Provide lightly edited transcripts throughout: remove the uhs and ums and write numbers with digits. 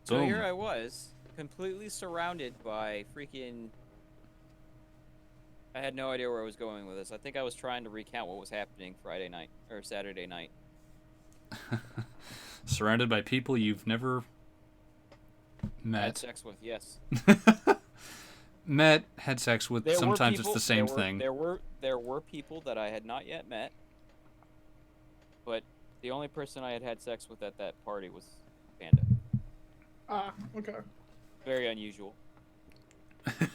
So here Boom. I was, completely surrounded by freaking. I had no idea where I was going with this. I think I was trying to recount what was happening Friday night or Saturday night. Surrounded by people you've never Had met. sex with, yes. Met, had sex with. There were Sometimes it's the people. same thing. There were people that I had not yet met, but the only person I had had sex with at that party was Panda. Ah, okay. Very unusual.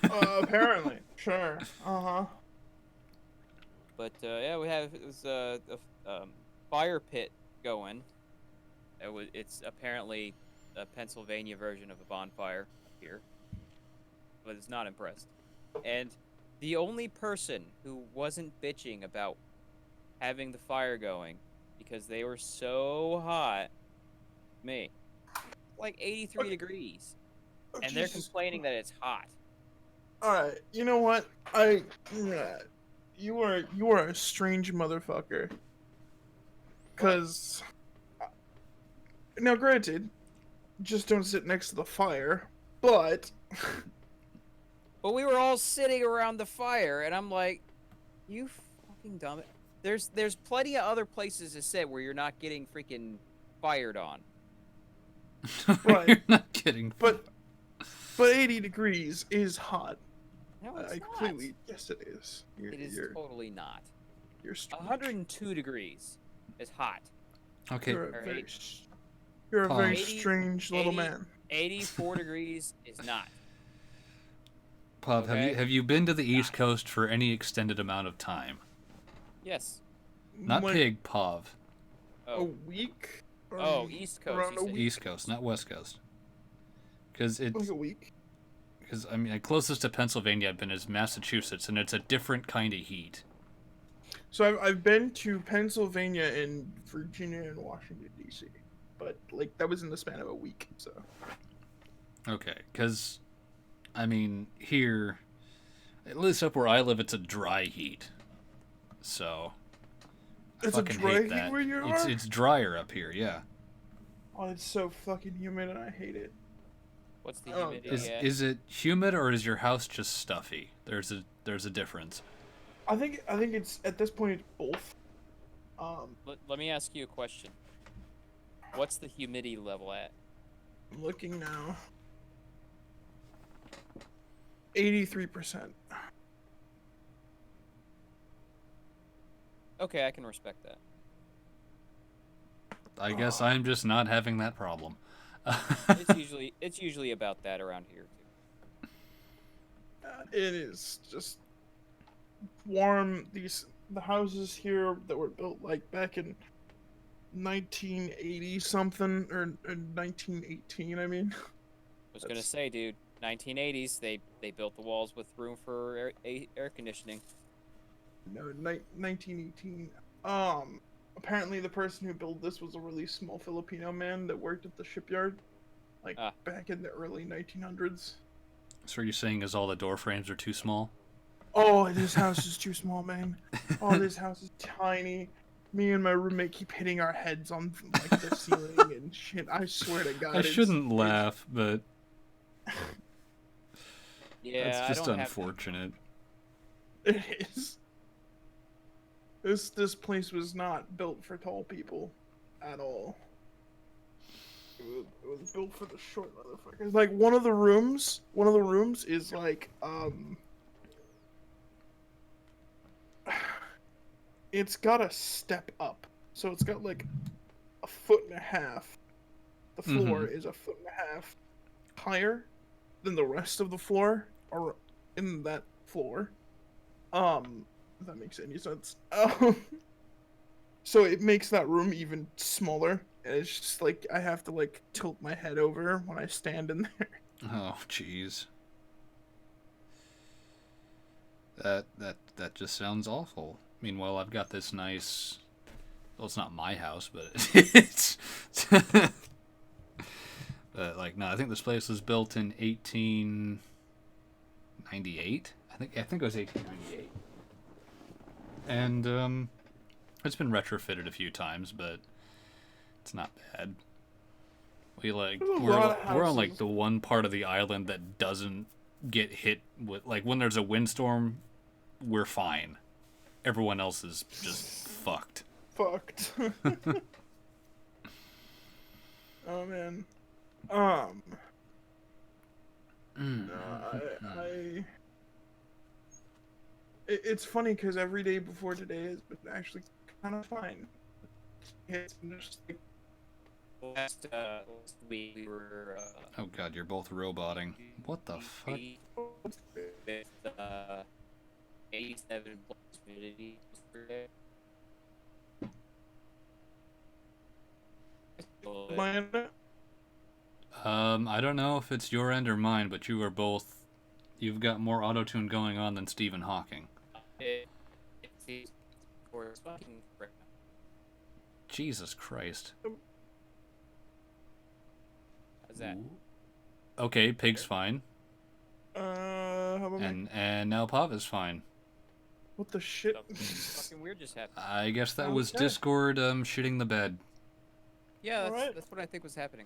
Apparently. Sure. Uh-huh. But yeah, we have it was fire pit going. It's apparently a Pennsylvania version of a bonfire up here, but it's not impressed. And the only person who wasn't bitching about having the fire going because they were so hot, me, like 83 Okay. degrees, Oh, and they're Jesus. complaining that it's hot. Alright, you know what? You are a strange motherfucker. What? Cause now, granted, just don't sit next to the fire. But But we were all sitting around the fire, and I'm like, you fucking dumb. There's plenty of other places to sit where you're not getting freaking fired on. right, You're not kidding. but but 80 degrees is hot. No, I it's not. completely yes, it is. You're It is you're totally not. you're strange. 102 degrees is hot. Okay, You're a All very right. you're a very pause. 80, strange little 80, man. 84 degrees is not. Pub, Okay. have you been to the East Coast for any extended amount of time? Yes. Not Like pig, Pav. a Oh. week. Oh, East Coast. Around You a said week. East Coast, not West Coast. Because Like it's a week. because I mean, the closest to Pennsylvania I've been is Massachusetts, and it's a different kind of heat. So I've been to Pennsylvania and Virginia and Washington D.C., but like that was in the span of a week. So Okay, because I mean here, at least up where I live, it's a dry heat. So I it's a fucking dry hate heat that. where you It's are. it's drier up here, yeah. Oh, it's so fucking humid and I hate it. what's the Oh humidity Is god. at? is it humid or is your house just stuffy? There's a difference. I think it's at this point it's both. Let me ask you a question. What's the humidity level at? I'm looking now. 83%. Okay, I can respect that. I guess Oh, I'm just not having that problem. It's usually about that around here too. it is just warm. The houses here that were built like back in 1980 something or 1918. I mean, I was gonna that's say, dude, 1980s. They built the walls with room for air conditioning. no 1918. Apparently the person who built this was a really small Filipino man that worked at the shipyard, like Ah, back in the early 1900s. So you're saying is all the door frames are too small? Oh, this house is too small, man. Oh, this house is tiny. Me and my roommate keep hitting our heads on like the ceiling and shit. I swear to I God, shouldn't it's laugh, but that's yeah, I just don't have. unfortunate. it is. This place was not built for tall people at all. It was built for the short motherfuckers. Like one of the rooms is like it's got a step up. So it's got like a foot and a half. The Mm-hmm. floor is a foot and a half higher than the rest of the floor or in that floor. If that makes any sense. So it makes that room even smaller. And it's just like I have to like tilt my head over when I stand in there. Oh, jeez. That just sounds awful. Meanwhile, I've got this nice. Well, it's not my house, but it's. But like, no, I think this place was built in 1898. I think it was 1898, and it's been retrofitted a few times, but it's not bad. There's a lot of we're on like houses. the one part of the island that doesn't get hit with, like, when there's a windstorm, we're fine. Everyone else is just fucked. Fucked. Oh man. Um. No, it's funny because every day before today has been actually kind of fine. It's just like Last week we were Oh god, you're both roboting. What the fuck? with 87 plus humidity per day. my internet. I don't know if it's your end or mine, but you've got more auto-tune going on than Stephen Hawking. It seems for fucking right now. Jesus Christ. How's that? Okay, Pig's fine. How about And now Pava's fine. what the shit? Something fucking weird just happened. I guess that was Okay. Discord shitting the bed. Yeah, Alright. that's what I think was happening.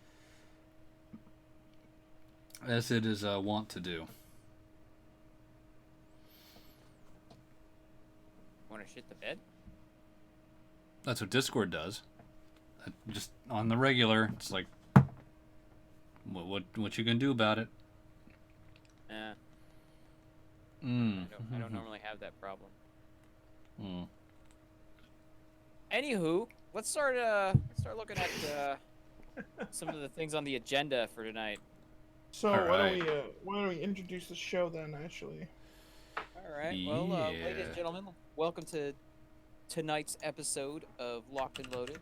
As it is wont to do. Want to shit the bed? That's what Discord does. Just on the regular, it's like, what you gonna do about it? I don't normally have that problem. Anywho, let's start looking at some of the things on the agenda for tonight. So All why don't we introduce the show then? Actually, All right. Well, ladies Yeah. and gentlemen, welcome to tonight's episode of Locked and Loaded,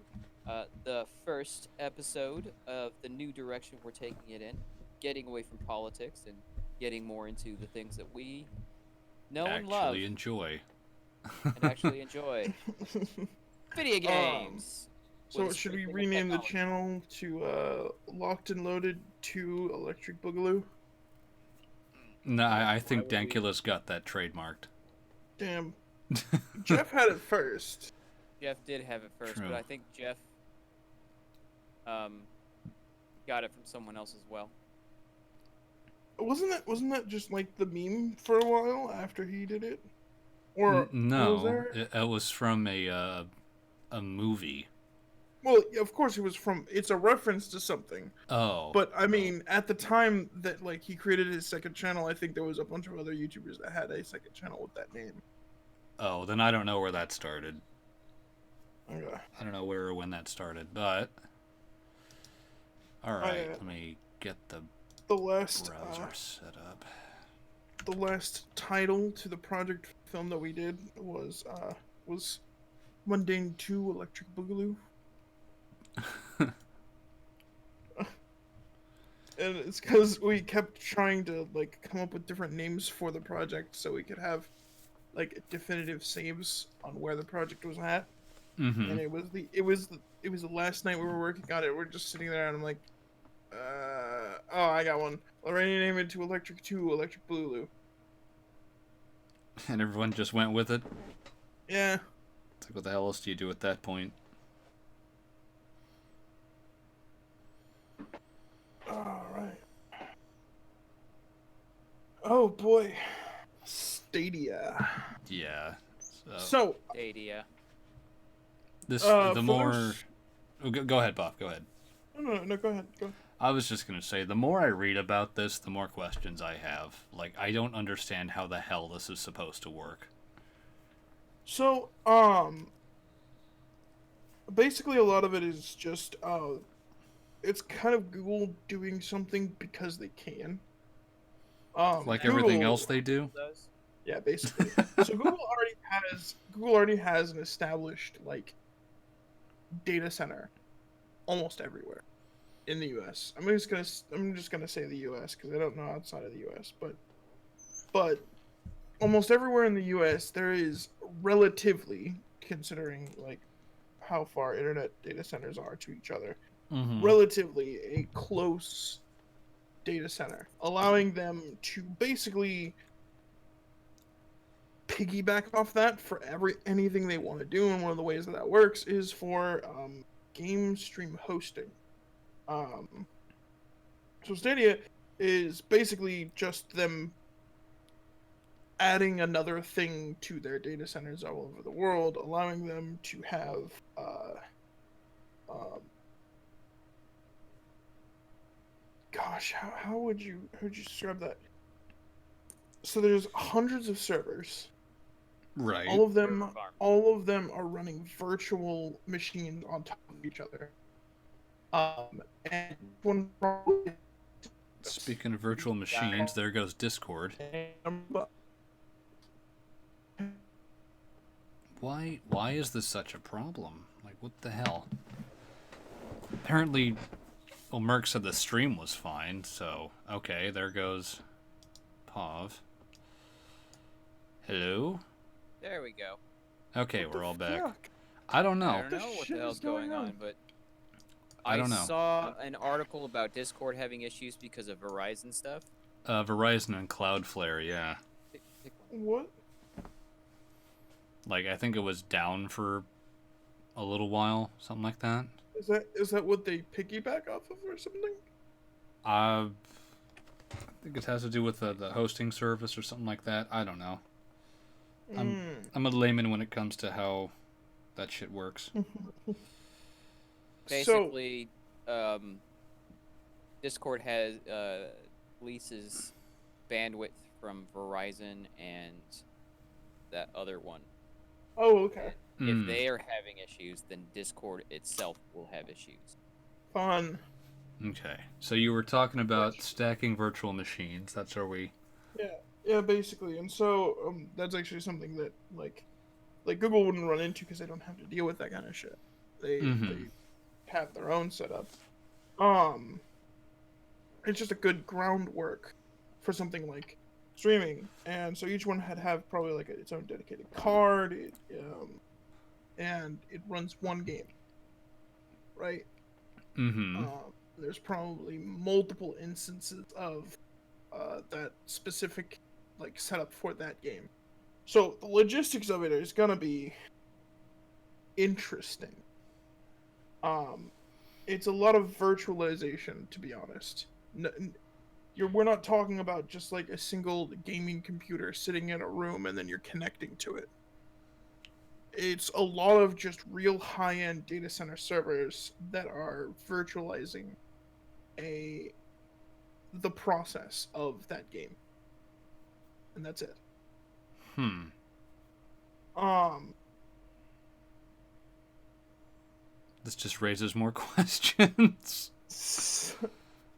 the first episode of the new direction we're taking it in, getting away from politics and getting more into the things that we know and love Actually enjoy. and actually enjoy. Video games. so with a should we sprinkling of rename the technology. channel to Locked and Loaded to Electric Boogaloo? No, I think Why would we- Dankula's got that trademarked. Damn, Jeff had it first. Jeff did have it first, True. but I think Jeff got it from someone else as well. Wasn't that just like the meme for a while after he did it? Or was No, there? it was from a movie. Well, of course it was from. It's a reference to something. Oh, But I mean, at the time that like he created his second channel, I think there was a bunch of other YouTubers that had a second channel with that name. oh, then I don't know where that started. Okay. I don't know where or when that started, but all right, uh, let me get the The last browser set up. the last title to the project film that we did was Mundane 2 Electric Boogaloo. And it's because we kept trying to like come up with different names for the project so we could have like definitive saves on where the project was at. Mm-hmm. And it was the last night we were working on it. We're just sitting there and I'm like, oh, I got one. Already name it to Electric 2 Electric Boogaloo. And everyone just went with it. Yeah. It's like, what the hell else do you do at that point? All right. Oh boy, Stadia. Yeah. So Stadia. This for the more. those- Oh, go ahead, Bob. Go ahead. no, go ahead. Go ahead. I was just gonna say, the more I read about this, the more questions I have. Like, I don't understand how the hell this is supposed to work. So basically a lot of it is just it's kind of Google doing something because they can. Like everything Google- else they do. Does? Yeah, basically. So Google already has an established like data center almost everywhere in the U.S. I'm just gonna say the U.S. because I don't know outside of the U.S. But almost everywhere in the U.S. there is relatively, considering like how far internet data centers are to each other, Mm-hmm. relatively a close data center, allowing them to basically piggyback off that for anything they want to do. And one of the ways that works is for game stream hosting. So Stadia is basically just them adding another thing to their data centers all over the world, allowing them to have um, gosh, how would you describe that? So there's hundreds of servers. Right. All of them Server farm. all of them are running virtual machines on top of each other. And one probably Speaking of virtual machines, there goes Discord. Why is this such a problem? Like, what the hell? Apparently, well, Merc said the stream was fine, so okay, there goes Pav. Hello? There we go. Okay, What we're the all back. fuck? I don't I know. don't What the know what shit the hell's is going going on, on? but I don't know. saw an article about Discord having issues because of Verizon stuff. Verizon and Cloudflare, yeah. Pick one. What? Like, I think it was down for a little while, something like that. Is that what they piggyback off of or something? I think it has to do with the hosting service or something like that. I don't know. I'm a layman when it comes to how that shit works. Basically, Discord has leases bandwidth from Verizon and that other one. Oh, okay. If they are having issues, then Discord itself will have issues. Fun. Okay. So you were talking about stacking virtual machines. That's where we... Yeah, basically. And so that's actually something that like Google wouldn't run into because they don't have to deal with that kind of shit. They have their own setup. It's just a good groundwork for something like streaming, and so each one had have probably like its own dedicated card. And it runs one game, right? There's probably multiple instances of that specific like setup for that game. So the logistics of it is gonna be interesting. It's a lot of virtualization, to be honest. We're not talking about just like a single gaming computer sitting in a room and then you're connecting to it. It's a lot of just real high-end data center servers that are virtualizing the process of that game. And that's it. This just raises more questions.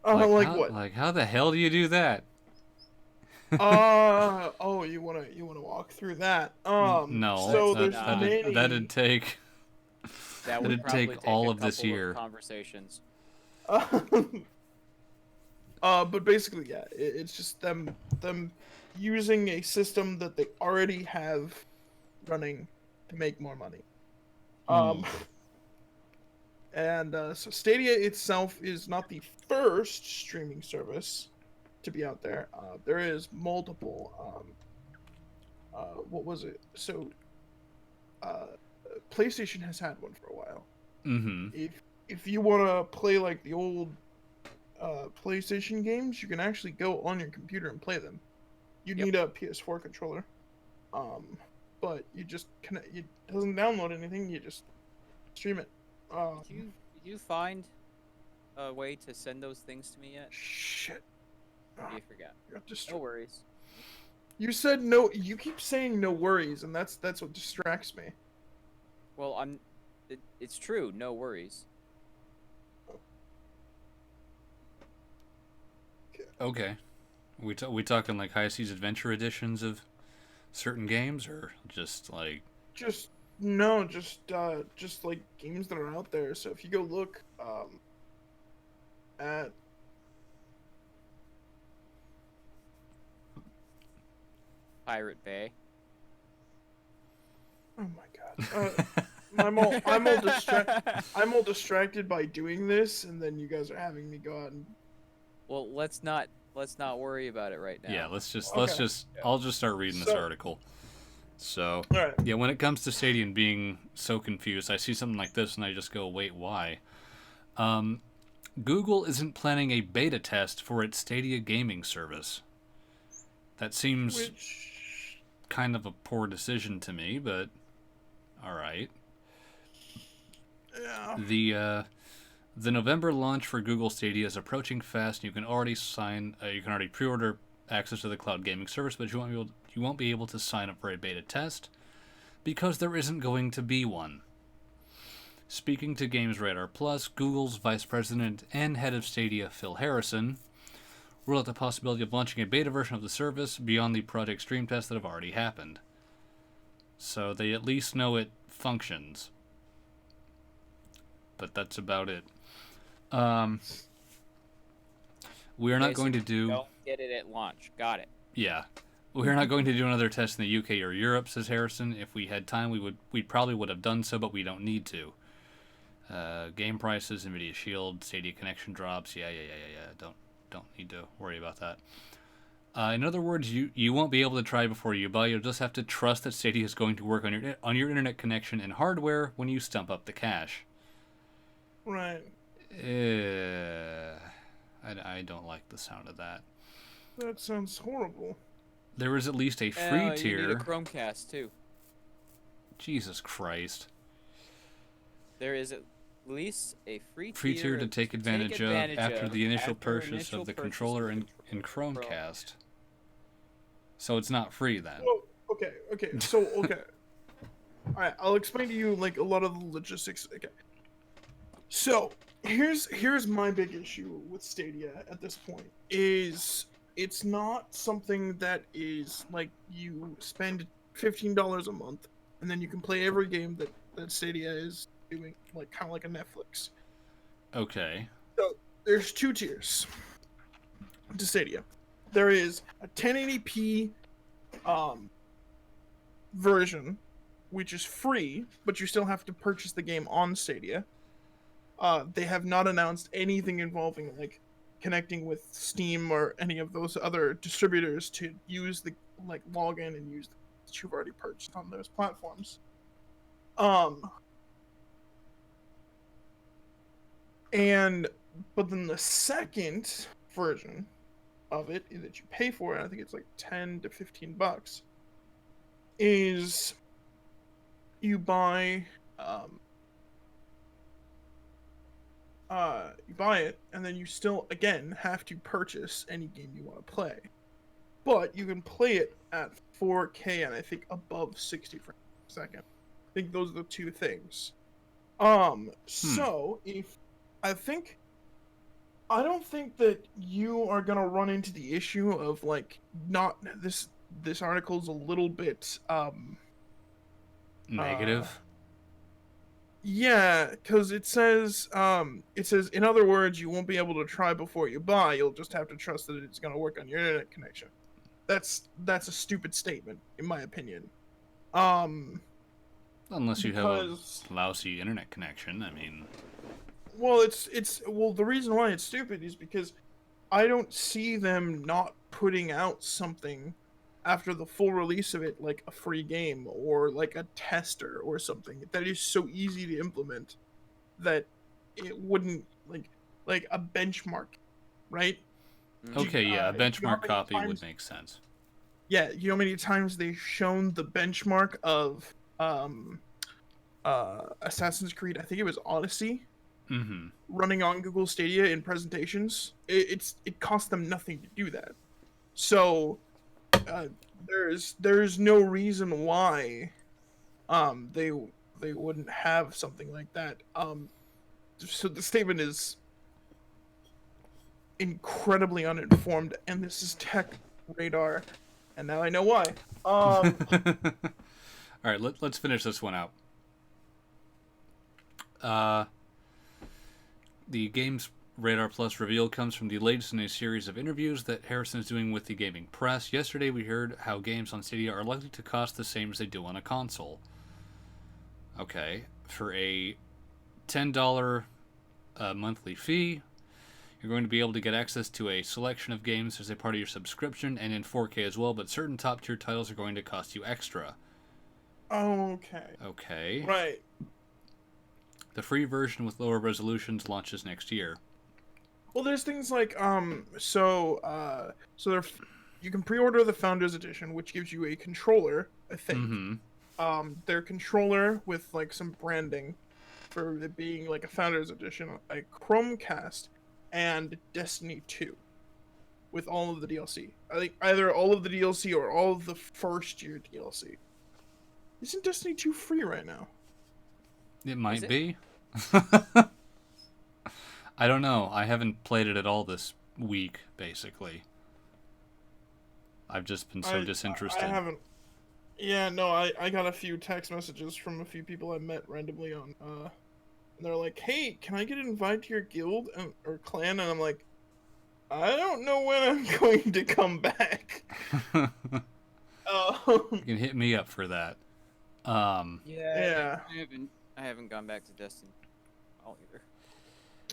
Like what? Like, how the hell do you do that? Oh, you wanna walk through that? No, So that'd take... That would It'd probably take all a of this couple year. Conversations. But basically, yeah, it's just them using a system that they already have running to make more money. And so Stadia itself is not the first streaming service to be out there. There is multiple. What was it? So, PlayStation has had one for a while. If you want to play like the old PlayStation games, you can actually go on your computer and play them. You need a PS4 controller, but you just connect. It doesn't download anything. You just stream it. Did you find a way to send those things to me yet? Shit. You forgot. No worries. You said no. You keep saying no worries, and that's what distracts me. Well, it's true. No worries. Okay. We talking like High Seas Adventure editions of certain games, or just like... Just like games that are out there. So if you go look at Pirate Bay. oh my god, I'm all distracted by doing this, and then you guys are having me go out and... Well, let's not worry about it right now. Yeah, let's just Okay. I'll just start reading this article. So, Alright. yeah, when it comes to Stadia and being so confused, I see something like this and I just go, wait, why? Google isn't planning a beta test for its Stadia gaming service. That seems Which, kind of a poor decision to me, but all right. yeah. The November launch for Google Stadia is approaching fast, and you can already pre-order access to the cloud gaming service, but you won't be able to sign up for a beta test because there isn't going to be one. Speaking to Games Radar Plus, Google's vice president and head of Stadia, Phil Harrison, ruled out the possibility of launching a beta version of the service beyond the Project Stream tests that have already happened. So they at least know it functions. But that's about it. We're not going to do... Don't get it at launch. Got it. Yeah. We're not going to do another test in the UK or Europe, says Harrison. If we had time, we probably would have done so, but we don't need to. Game prices, NVIDIA Shield, Stadia connection drops. Yeah. Don't need to worry about that. In other words, you won't be able to try before you buy. You'll just have to trust that Stadia is going to work on your internet connection and hardware when you stump up the cash. Right. I don't like the sound of that. That sounds horrible. There is at least a free tier. You need a Chromecast too. Jesus Christ. There is at least a free tier to take advantage of after the initial purchase of the controller and Chromecast. So it's not free then. Well, okay. So, okay. Alright, I'll explain to you, like, a lot of the logistics. Okay. So, here's my big issue with Stadia at this point, is it's not something that is, like, you spend $15 a month, and then you can play every game that Stadia is doing, like, kind of like a Netflix. Okay. So, there's two tiers to Stadia. There is a 1080p version, which is free, but you still have to purchase the game on Stadia. They have not announced anything involving, like, connecting with Steam or any of those other distributors to use the, like, login and use that you've already purchased on those platforms. But then the second version of it that you pay for, and I think it's like $10 to $15, is you buy it, and then you still again have to purchase any game you want to play, but you can play it at 4K and I think above 60 frames per second. I think those are the two things. So if I don't think that you are gonna run into the issue of, like, not this article's a little bit negative. Yeah, because it says in other words, you won't be able to try before you buy. You'll just have to trust that it's gonna work on your internet connection. That's a stupid statement, in my opinion. Unless you have a lousy internet connection, I mean. Well, the reason why it's stupid is because I don't see them not putting out something after the full release of it, like a free game or like a tester or something that is so easy to implement that it wouldn't, like a benchmark, right? Okay, a benchmark copy would make sense. Yeah, you know how many times they've shown the benchmark of Assassin's Creed, I think it was Odyssey, running on Google Stadia in presentations. It cost them nothing to do that. So there's no reason why they wouldn't have something like that. So the statement is incredibly uninformed, and this is Tech Radar, and now I know why. All right, let's finish this one out. The Games Radar Plus reveal comes from the latest in a series of interviews that Harrison is doing with the gaming press. Yesterday, we heard how games on Stadia are likely to cost the same as they do on a console. Okay, for a $10 monthly fee, you're going to be able to get access to a selection of games as a part of your subscription and in 4K as well, but certain top-tier titles are going to cost you extra. Okay. Right. The free version with lower resolutions launches next year. Well, there's things like so you can pre-order the Founders Edition, which gives you a controller, I think. Mm-hmm. Their controller with like some branding for it being like a Founders Edition, a Chromecast, and Destiny 2 with all of the DLC. I think either all of the DLC or all of the first year DLC. Isn't Destiny 2 free right now? It Is might it? be. I don't know. I haven't played it at all this week, basically. I've just been so I disinterested. haven't. Yeah, no, I got a few text messages from a few people I met randomly on and they're like, "Hey, can I get invited to your guild or clan?" And I'm like, "I don't know when I'm going to come back." You Um, can hit me up for that. Um, Yeah, yeah, I haven't gone back to Destiny all either.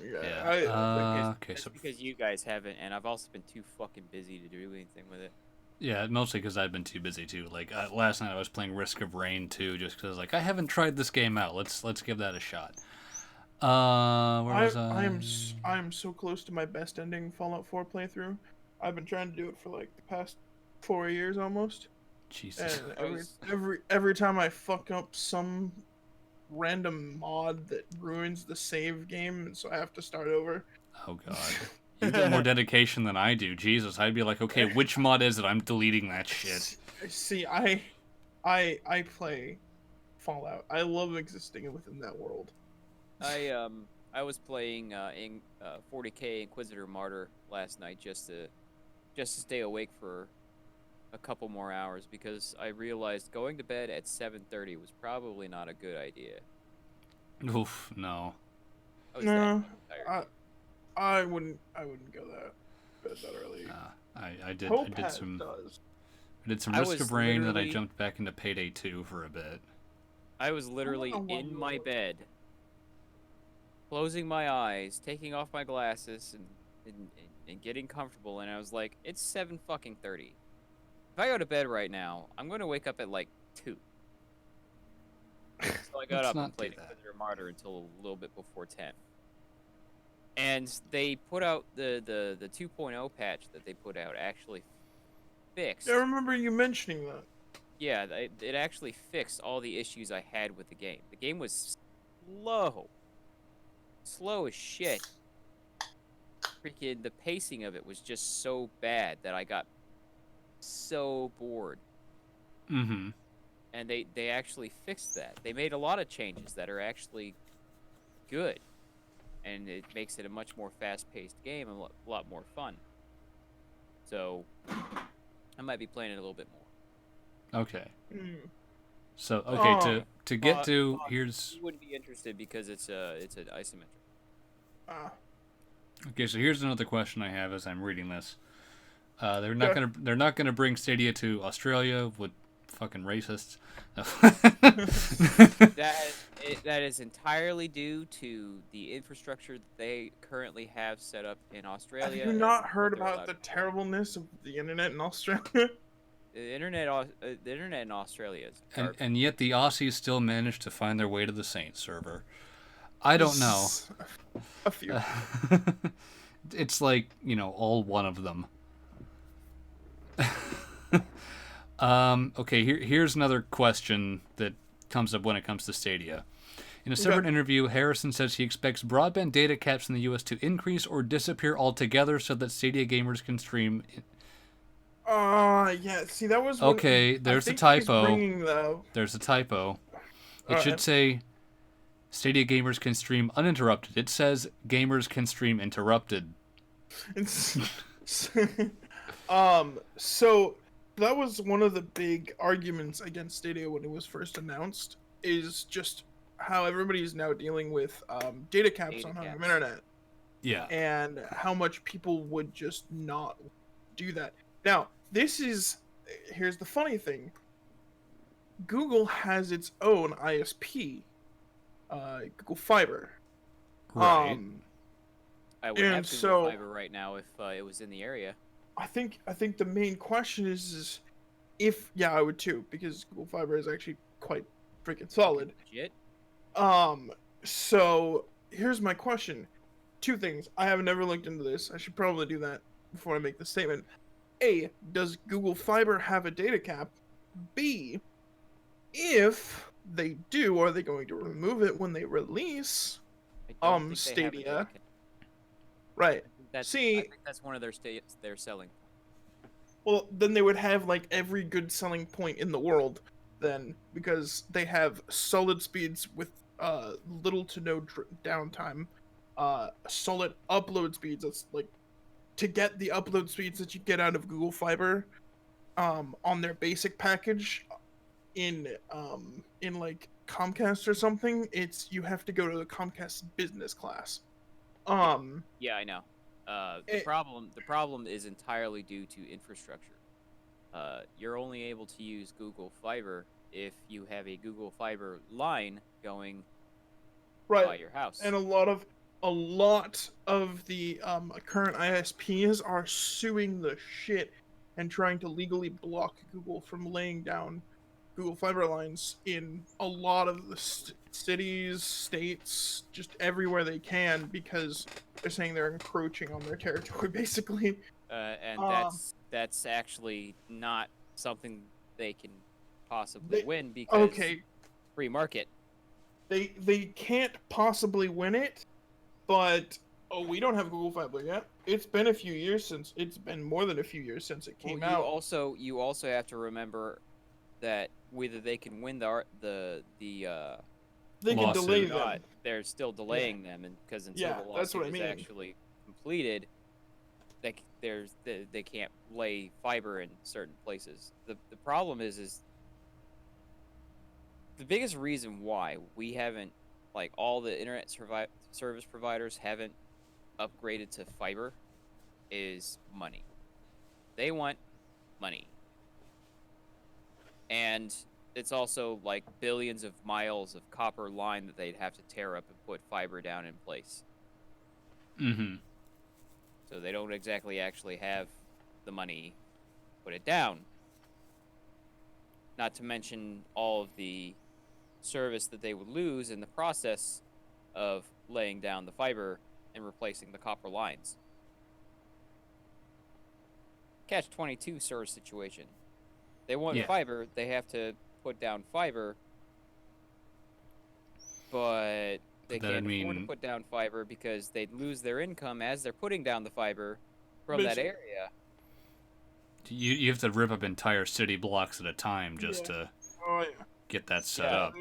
yeah. yeah. Okay, That's so because you guys haven't, and I've also been too fucking busy to do anything with it. yeah, mostly because I've been too busy too. Like last night, I was playing Risk of Rain 2, just because like I haven't tried this game out. Let's give that a shot. Where was I? I am so close to my best ending Fallout 4 playthrough. I've been trying to do it for like the past 4 years almost, Jesus. and I was every time I fuck up some random mod that ruins the save game, and so I have to start over. Oh God. You got more dedication than I do. Jesus, I'd be like, okay, which mod is it? I'm deleting that shit. See, I play Fallout. I love existing within that world. I was playing in 40K Inquisitor Martyr last night just to stay awake for a couple more hours because I realized going to bed at 7:30 was probably not a good idea. Oof, no. I was that No, fucking tired. I wouldn't go that early. I did Hope has does. I did some I Risk was of Rain, then I literally jumped back into Payday 2 for a bit. I was literally in my bed, closing my eyes, taking off my glasses, and getting comfortable, and I was like, it's 7 fucking 30. If I go to bed right now, I'm going to wake up at like 2. So I got Let's up and not do played that. Inquisitor Martyr until a little bit before 10. And they put out the 2.0 patch that they put out actually fixed. I remember you mentioning that. Yeah, it actually fixed all the issues I had with the game. The game was slow as shit. Freaking the pacing of it was just so bad that I got so bored. Mm-hmm. And they actually fixed that. They made a lot of changes that are actually good, and it makes it a much more fast-paced game and a lot more fun. So I might be playing it a little bit more. Okay. Mm. So okay, Oh, to get But to here's you wouldn't be interested because it's an isometric. ah, okay, so here's another question I have as I'm reading this. They're okay. not gonna bring Stadia to Australia with fucking racists. That is entirely due to the infrastructure that they currently have set up in Have Australia you and not what heard they're about allowed the to do. terribleness of the internet in Australia? The internet in Australia is garbage. and yet the Aussies still managed to find their way to the Saints server. I don't know. A few. It's like, all one of them. Okay, here's another question that comes up when it comes to Stadia. In a separate interview, Harrison says he expects broadband data caps in the U.S. to increase or disappear altogether so that Stadia gamers can stream. Yeah. See, that was one. Okay, I there's a think he's typo. bringing the. There's a typo. It should Alright. say Stadia gamers can stream uninterrupted. It says gamers can stream interrupted. It's, so that was one of the big arguments against Stadia when it was first announced, is just how everybody is now dealing with data caps Data on home caps. internet, Yeah. and how much people would just not do that. Now, here's the funny thing. Google has its own ISP, Google Fiber. Right. I would And have Google Fiber right now if it was in the area. I think the main question is if I would too, because Google Fiber is actually quite freaking solid. Legit. So here's my question: two things. I have never looked into this. I should probably do that before I make the statement. A, does Google Fiber have a data cap? B, if they do, are they going to remove it when they release I don't think they have a data Stadia? cap. Right. I See, think that's one of their selling. well, then they would have like every good selling point in the world then, because they have solid speeds with little to no downtime, solid upload speeds. That's like to get the upload speeds that you get out of Google Fiber on their basic package in like Comcast or something, it's you have to go to the Comcast business class. Yeah, I know. The it, problem is entirely due to infrastructure. You're only able to use Google Fiber if you have a Google Fiber line going right, by your house. and a lot of the current ISPs are suing the shit and trying to legally block Google from laying down Google Fiber lines in a lot of the cities, states, just everywhere they can, because they're saying they're encroaching on their territory, basically. And Um, that's actually not something they can possibly they win because okay, free market. they can't possibly win it, but oh, we don't have Google Fiber yet. It's been more than a few years since it Well, came out. you also have to remember that whether they can win the They can delay Lawsuit. them. not, they're still delaying them, and because until Yeah, the that's what lawsuit I is mean. actually completed, they can't lay fiber in certain places. The problem is the biggest reason why we haven't, like, all the internet service providers haven't upgraded to fiber is money. They want money. And it's also like billions of miles of copper line that they'd have to tear up and put fiber down in place. Mm-hmm. So they don't exactly actually have the money to put it down. Not to mention all of the service that they would lose in the process of laying down the fiber and replacing the copper lines. Catch 22 sort of situation. They want Yeah. fiber, they have to put down fiber, but they That'd can't afford to mean put down fiber because they'd lose their income as they're putting down the fiber from that Basically. area. you have to rip up entire city blocks at a time just Yeah. to Oh yeah. get that set Yeah. up,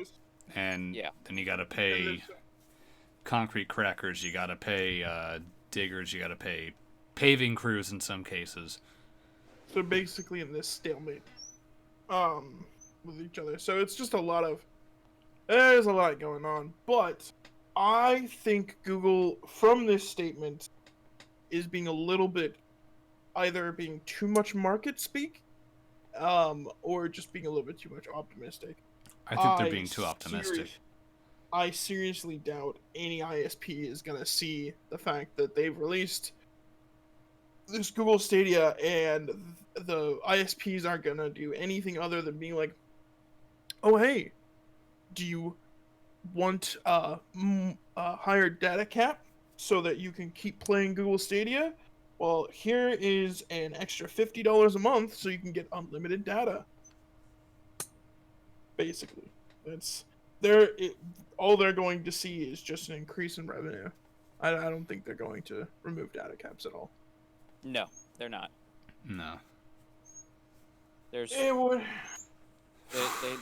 and Yeah. then you got to And pay there's- concrete crackers, you got to pay diggers, you got to pay paving crews in some cases. So basically in this stalemate, with each other. So it's just there's a lot going on. But I think Google, from this statement, is being a little bit either being too much market speak, or just being a little bit too much optimistic. I think they're being too optimistic. I seriously doubt any ISP is gonna see the fact that they've released this Google Stadia, and the ISPs aren't gonna do anything other than being like, "Oh hey, do you want a higher data cap so that you can keep playing Google Stadia? Well, here is an extra $50 a month so you can get unlimited data." Basically, that's all they're going to see is just an increase in revenue. I don't think they're going to remove data caps at all. No, they're not. No. There's It would.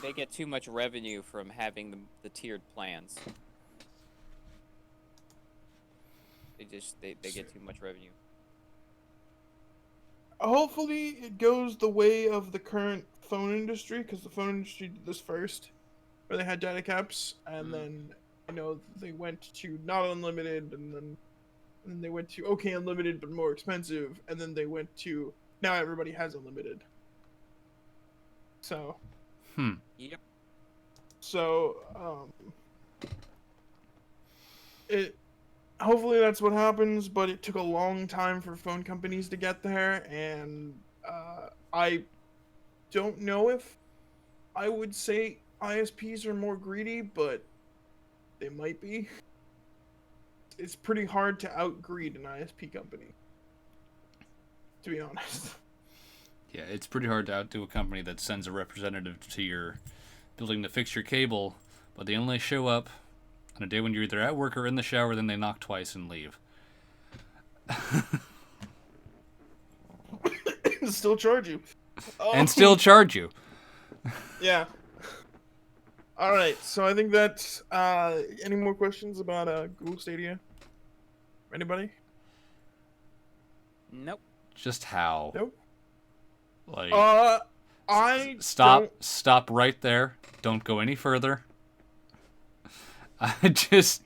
they get too much revenue from having the tiered plans. They get too much revenue. Hopefully, it goes the way of the current phone industry, because the phone industry did this first, where they had data caps, and then they went to not unlimited, and then they went to okay unlimited but more expensive, and then they went to now everybody has unlimited. So. Yep. So it hopefully that's what happens, but it took a long time for phone companies to get there, and I don't know if I would say ISPs are more greedy, but they might be. it's pretty hard to outgreed an ISP company, to be honest. Yeah, it's pretty hard to outdo a company that sends a representative to your building to fix your cable, but they only show up on a day when you're either at work or in the shower, then they knock twice and leave. Still charge you. And still charge you. Yeah. All right, so I think that's any more questions about Google Stadia? Anybody? Nope. Just how? Nope. Like, I stop right there. Don't go any further. I just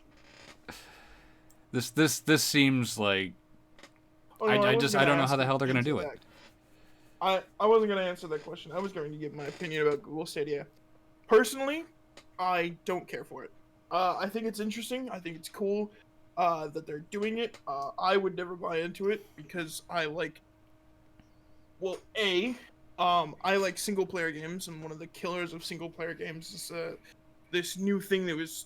this seems like Oh, no, I wasn't don't gonna know how the hell they're gonna answer do it. that. I wasn't gonna answer that question. I was going to give my opinion about Google Stadia. Personally, I don't care for it. I think it's interesting. I think it's cool that they're doing it. I would never buy into it because I like. Well, I like single player games, and one of the killers of single player games is this new thing that was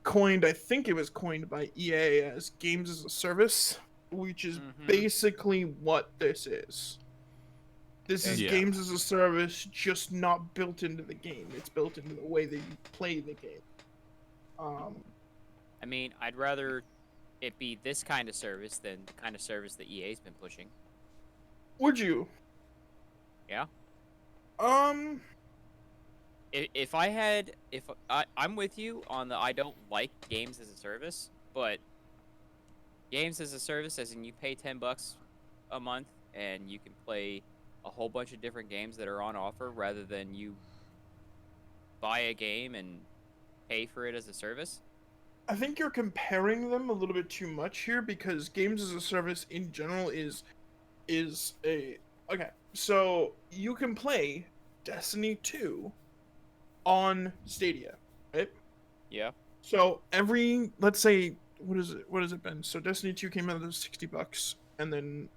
coined. I think it was coined by EA as games as a service, which is basically what this is. This is Yeah. games as a service, just not built into the game. It's built into the way that you play the game. I mean, I'd rather it be this kind of service than the kind of service that EA's been pushing. Would you? Yeah. Um. If I'm with you on the I don't like games as a service, but games as a service, as in you pay $10 a month and you can play a whole bunch of different games that are on offer rather than you buy a game and pay for it as a service. I think you're comparing them a little bit too much here because games as a service in general is a okay. So you can play Destiny 2 on Stadia, right? Yeah. So let's say what has it been? So Destiny 2 came out at $60, and then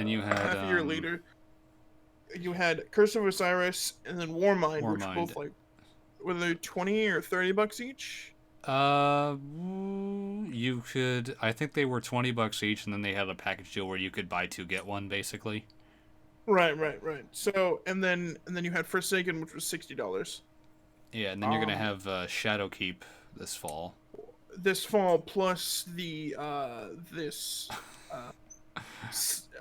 you had half a year later you had Curse of Osiris and then Warmind, which were both like were they $20 or $30 each? You could. I think they were $20 each, and then they had a package deal where you could buy two get one, basically. Right. So and then you had Forsaken, which was $60. Yeah, and then you're gonna have Shadowkeep this fall. This fall, plus the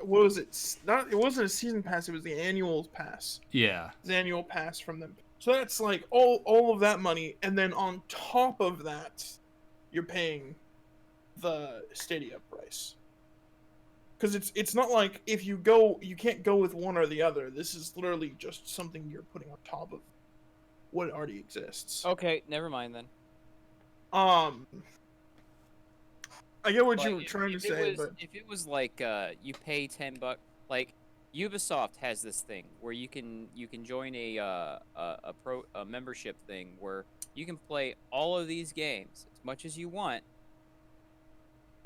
what was it? It wasn't a season pass; it was the annual pass. Yeah. The annual pass from them. So that's like all of that money, and then on top of that, you're paying the Stadia price. Because it's not like if you can't go with one or the other. This is literally just something you're putting on top of what already exists. Okay, never mind then. I get what Like, you were trying to say, but if it was like you pay $10, like Ubisoft has this thing where you can join a membership thing where you can play all of these games as much as you want,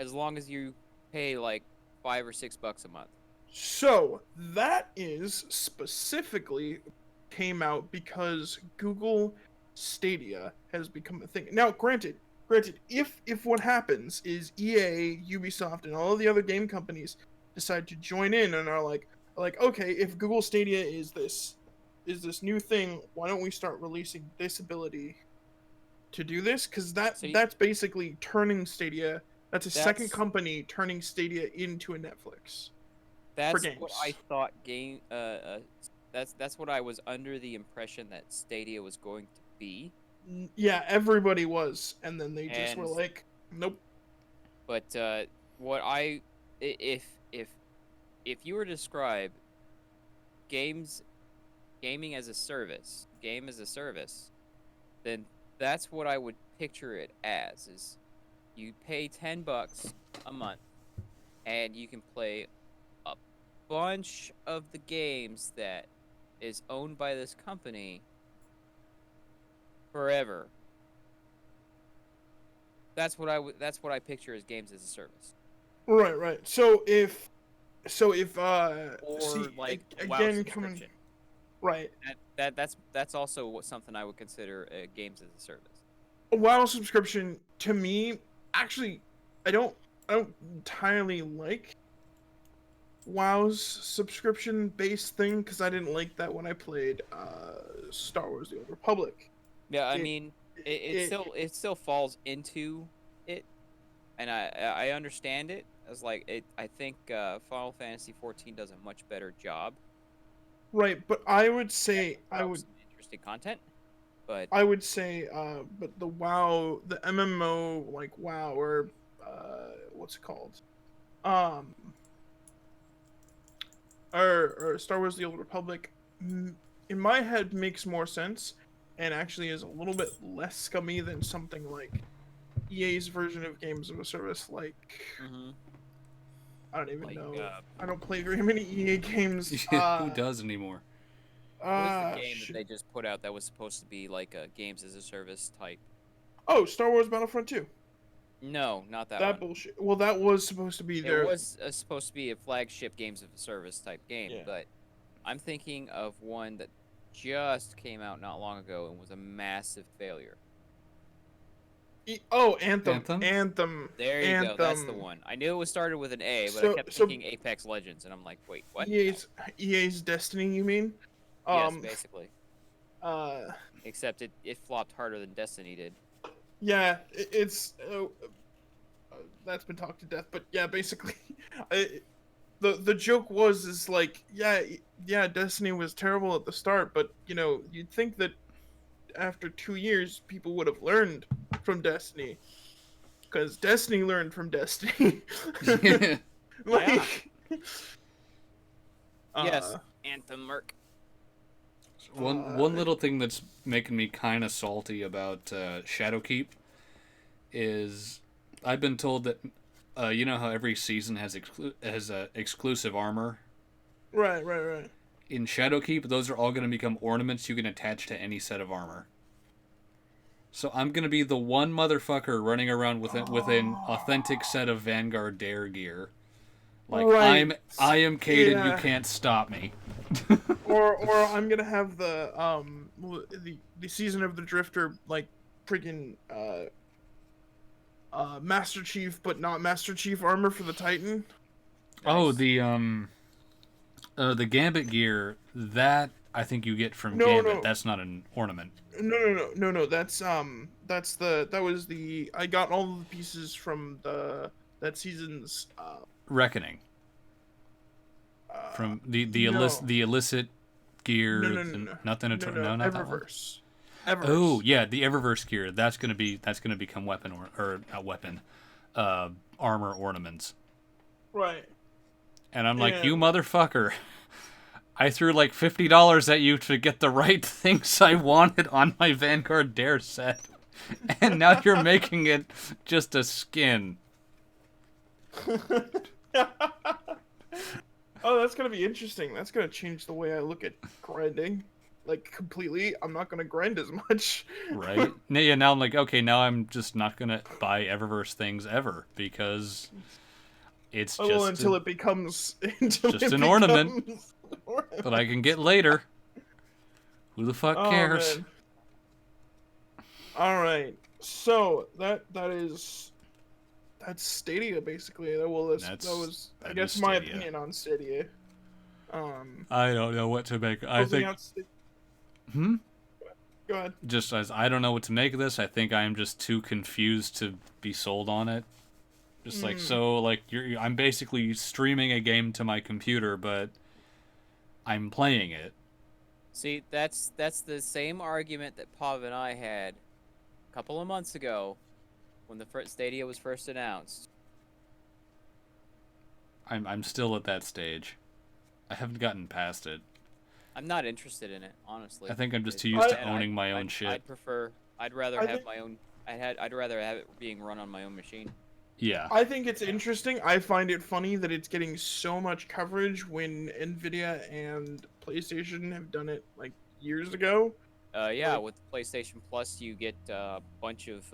as long as you pay like $5 or $6 a month. So that is specifically came out because Google Stadia has become a thing. Now, granted, if what happens is EA, Ubisoft, and all of the other game companies decide to join in and are like, okay, if Google Stadia is this new thing, why don't we start releasing this ability to do this? Because that's basically turning Stadia. That's a second company turning Stadia into a Netflix. That's for games. what I thought. That's what I was under the impression that Stadia was going to be. Yeah, everybody was, and then they just were like, nope. But if you were to describe gaming as a service, then that's what I would picture it as. Is you pay $10 a month, and you can play a bunch of the games that is owned by this company forever. That's what I picture as games as a service. Right. So if Or see, like again WoW coming right. That's also something I would consider games as a service. a WoW subscription to me, actually, I don't I don't entirely like WoW's subscription based thing because I didn't like that when I played Star Wars: The Old Republic. Yeah, I It mean, it it still it still falls into it, and I understand it as like it. I think Final Fantasy 14 does a much better job. right, but I would It say actually put out some interesting content, but but the WoW, the MMO like WoW or what's it called? Um, or Star Wars: The Old Republic, in my head makes more sense, and actually is a little bit less scummy than something like EA's version of games of a service. Like hmm I don't even like know. I don't play very many EA games. Who does anymore? what was the game that Shit. they just put out that was supposed to be like a games as a service type? Oh, Star Wars Battlefront 2. No, not that That one. bullshit. Well, that was supposed to be It their. was supposed to be a flagship games of a service type game, Yeah. but I'm thinking of one that just came out not long ago and was a massive failure. Oh, Anthem. Anthem? Anthem. There you go. That's the Anthem. one. I knew it was started with an A, but I So kept so thinking Apex Legends, and I'm like, wait, what? EA's Destiny, you mean? Yes, Um. basically. Uh. Except it flopped harder than Destiny did. Yeah. It's. That's been talked to death, but yeah, basically, the joke was is like yeah, Destiny was terrible at the start, but you'd think that after 2 years people would have learned from Destiny, because Destiny learned from Destiny. Yeah. Like, Yes, Anthem Merc. One little thing that's making me kind of salty about Shadowkeep is I've been told that you know how every season has exclusive armor. right. In Shadowkeep, those are all going to become ornaments you can attach to any set of armor. So I'm going to be the one motherfucker running around with an authentic set of Vanguard Dare gear. Like Right. I am Caden, you Yeah. can't stop me. Or I'm gonna have the season of the Drifter, like freaking Master Chief, but not Master Chief armor for the Titan. Oh, Nice. the Gambit gear that I think you get from No, Gambit. no, That's not an ornament. no. That was the I got all of the pieces from that season's Reckoning uh from the no illicit gear. Nothing. No, not that one. Eververse. Oh Eververse. yeah, the Eververse gear. That's gonna become weapon or not weapon, armor ornaments. Right. And I'm like, you And motherfucker! I threw like $50 at you to get the right things I wanted on my Vanguard Dare set, and now you're making it just a skin. Oh, that's gonna be interesting. That's gonna change the way I look at grinding. Like completely. I'm not gonna grind as much. Right? Yeah, now I'm like, okay, now I'm just not gonna buy Eververse things ever because it's Oh, well, just until it becomes until just it an ornament becomes an ornament. that I can get later. Who the fuck Oh cares? man. All right. So that's Stadia basically. Well, that was I That is guess my Stadia. opinion on Stadia. I don't know what to make. I Closing think. out Go ahead. Just as I don't know what to make of this, I think I am just too confused to be sold on it. Just like so, like I'm basically streaming a game to my computer, but I'm playing it. See, that's the same argument that Pav and I had a couple of months ago when the first Stadia was first announced. I'm still at that stage. I haven't gotten past it. I'm not interested in it, honestly. I think I'm just too used to I- owning my own shit. I'd rather I have think- my own. I'd rather have it being run on my own machine. Yeah. I think it's interesting. I find it funny that it's getting so much coverage when Nvidia and PlayStation have done it like years ago. Yeah, Like- with PlayStation Plus, you get a bunch of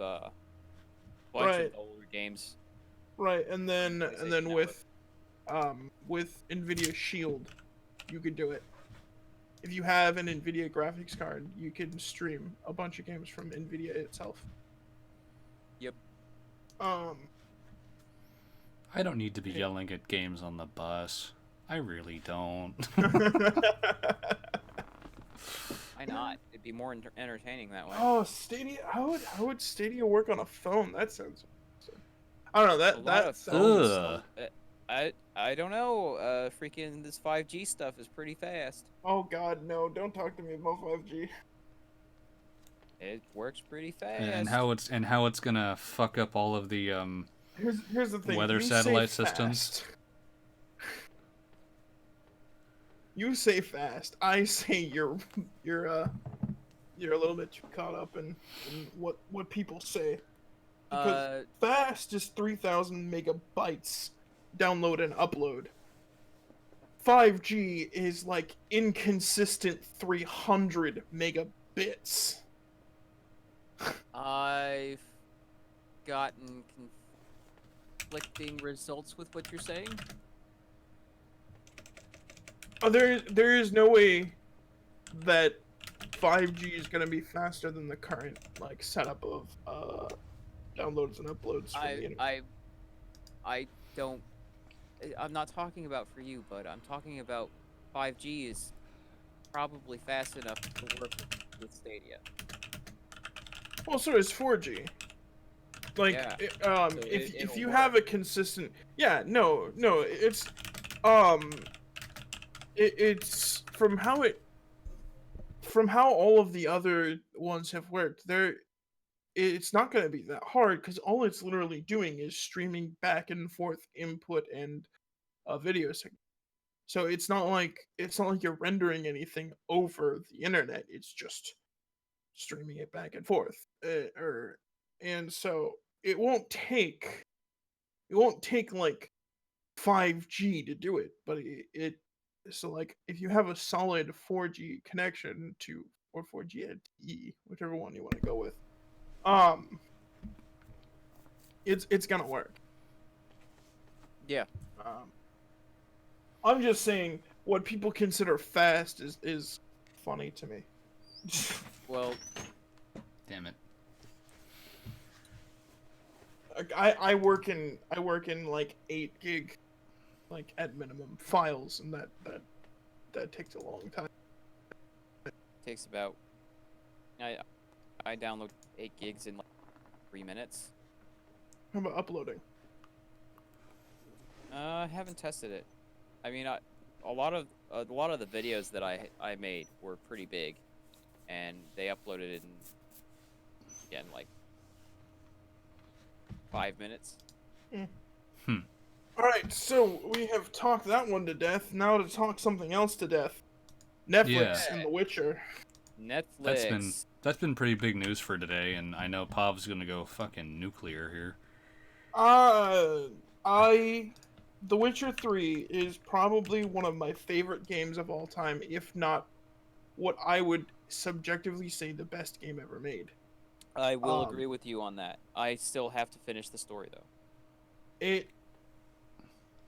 Right. older games. Right, and then PlayStation with Nvidia Shield, you could do it. If you have an Nvidia graphics card, you can stream a bunch of games from Nvidia itself. Yep. I don't need to be yelling at games on the bus. I really don't. Why not? It'd be more entertaining that way. Oh, Stadia. How would Stadia work on a phone? That sounds. I don't know. A That lot that of sounds. phones. Ugh. I don't know. Freaking this 5G stuff is pretty fast. Oh God, no! Don't talk to me about 5G. It works pretty And fast. how it's gonna fuck up all of the Here's the thing. weather You satellite say systems. fast. You say fast. I say you're a little bit too caught up in what people say. Because fast is 3,000 megabytes download and upload. 5G is like inconsistent 300 megabits. I've gotten conflicting results with what you're saying. Oh, there is no way that 5G is gonna be faster than the current like setup of downloads and uploads from the internet. I don't. I'm not talking about for you, but I'm talking about 5G is probably fast enough to work with Stadia. Well, so is 4G. Like, Yeah. So if it'll you work. have a consistent, yeah, no, um, it's from how all of the other ones have worked. It's not going to be that hard because all it's literally doing is streaming back and forth input and a video signal. So it's not like you're rendering anything over the internet. It's just streaming it back and forth. And so it won't take like 5G to do it, but so like if you have a solid 4G connection to or 4G LTE, whichever one you want to go with, um, it's gonna work. Yeah. Um, I'm just saying what people consider fast is funny to me. Well, Damn it. I work in like 8 gig, like at minimum files, and that takes a long time. takes about. I I download 8 gigs in like 3 minutes. How about uploading? I haven't tested it. I mean, a lot of the videos that I made were pretty big, and they uploaded in again like 5 minutes. All right, so we have talked that one to death. Now to talk something else to death. Netflix Yeah. and The Witcher. Netflix. That's been pretty big news for today, and I know Pov's gonna go fucking nuclear here. The Witcher 3 is probably one of my favorite games of all time, if not what I would subjectively say the best game ever made. I will Um, agree with you on that. I still have to finish the story though.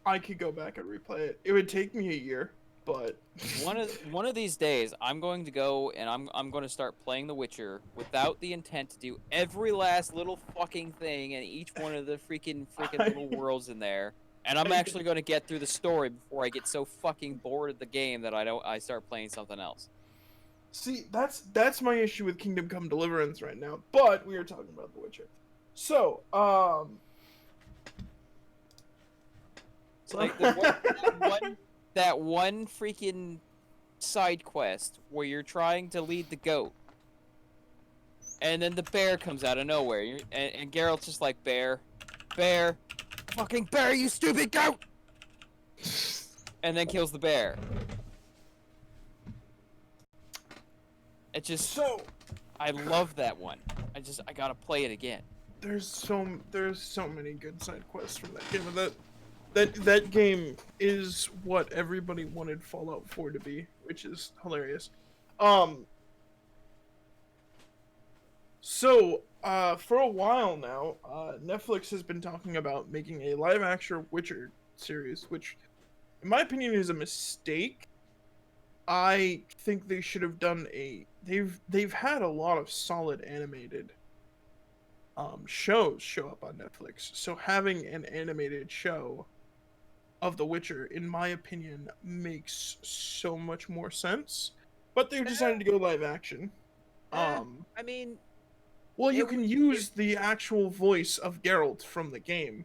I could go back and replay it. It would take me a year, but One of these days, I'm going to go and I'm going to start playing The Witcher without the intent to do every last little fucking thing in each one of the freaking little worlds in there. And I'm actually going to get through the story before I get so fucking bored of the game that I start playing something else. see, that's my issue with Kingdom Come Deliverance right now. But we are talking about The Witcher. So, It's like that one freaking side quest where you're trying to lead the goat, and then the bear comes out of nowhere, and Geralt's just like, bear, fucking bear, you stupid goat, and then kills the bear. It just I love that one. I gotta play it again. there's so many good side quests from that game. That game is what everybody wanted Fallout 4 to be, which is hilarious. For a while now, Netflix has been talking about making a live-action Witcher series, which, in my opinion, is a mistake. I think they should have done they've had a lot of solid animated shows show up on Netflix. So having an animated show of The Witcher, in my opinion, makes so much more sense. But they've decided to go live action. I mean, Well, you it can would use the actual voice of Geralt from the game,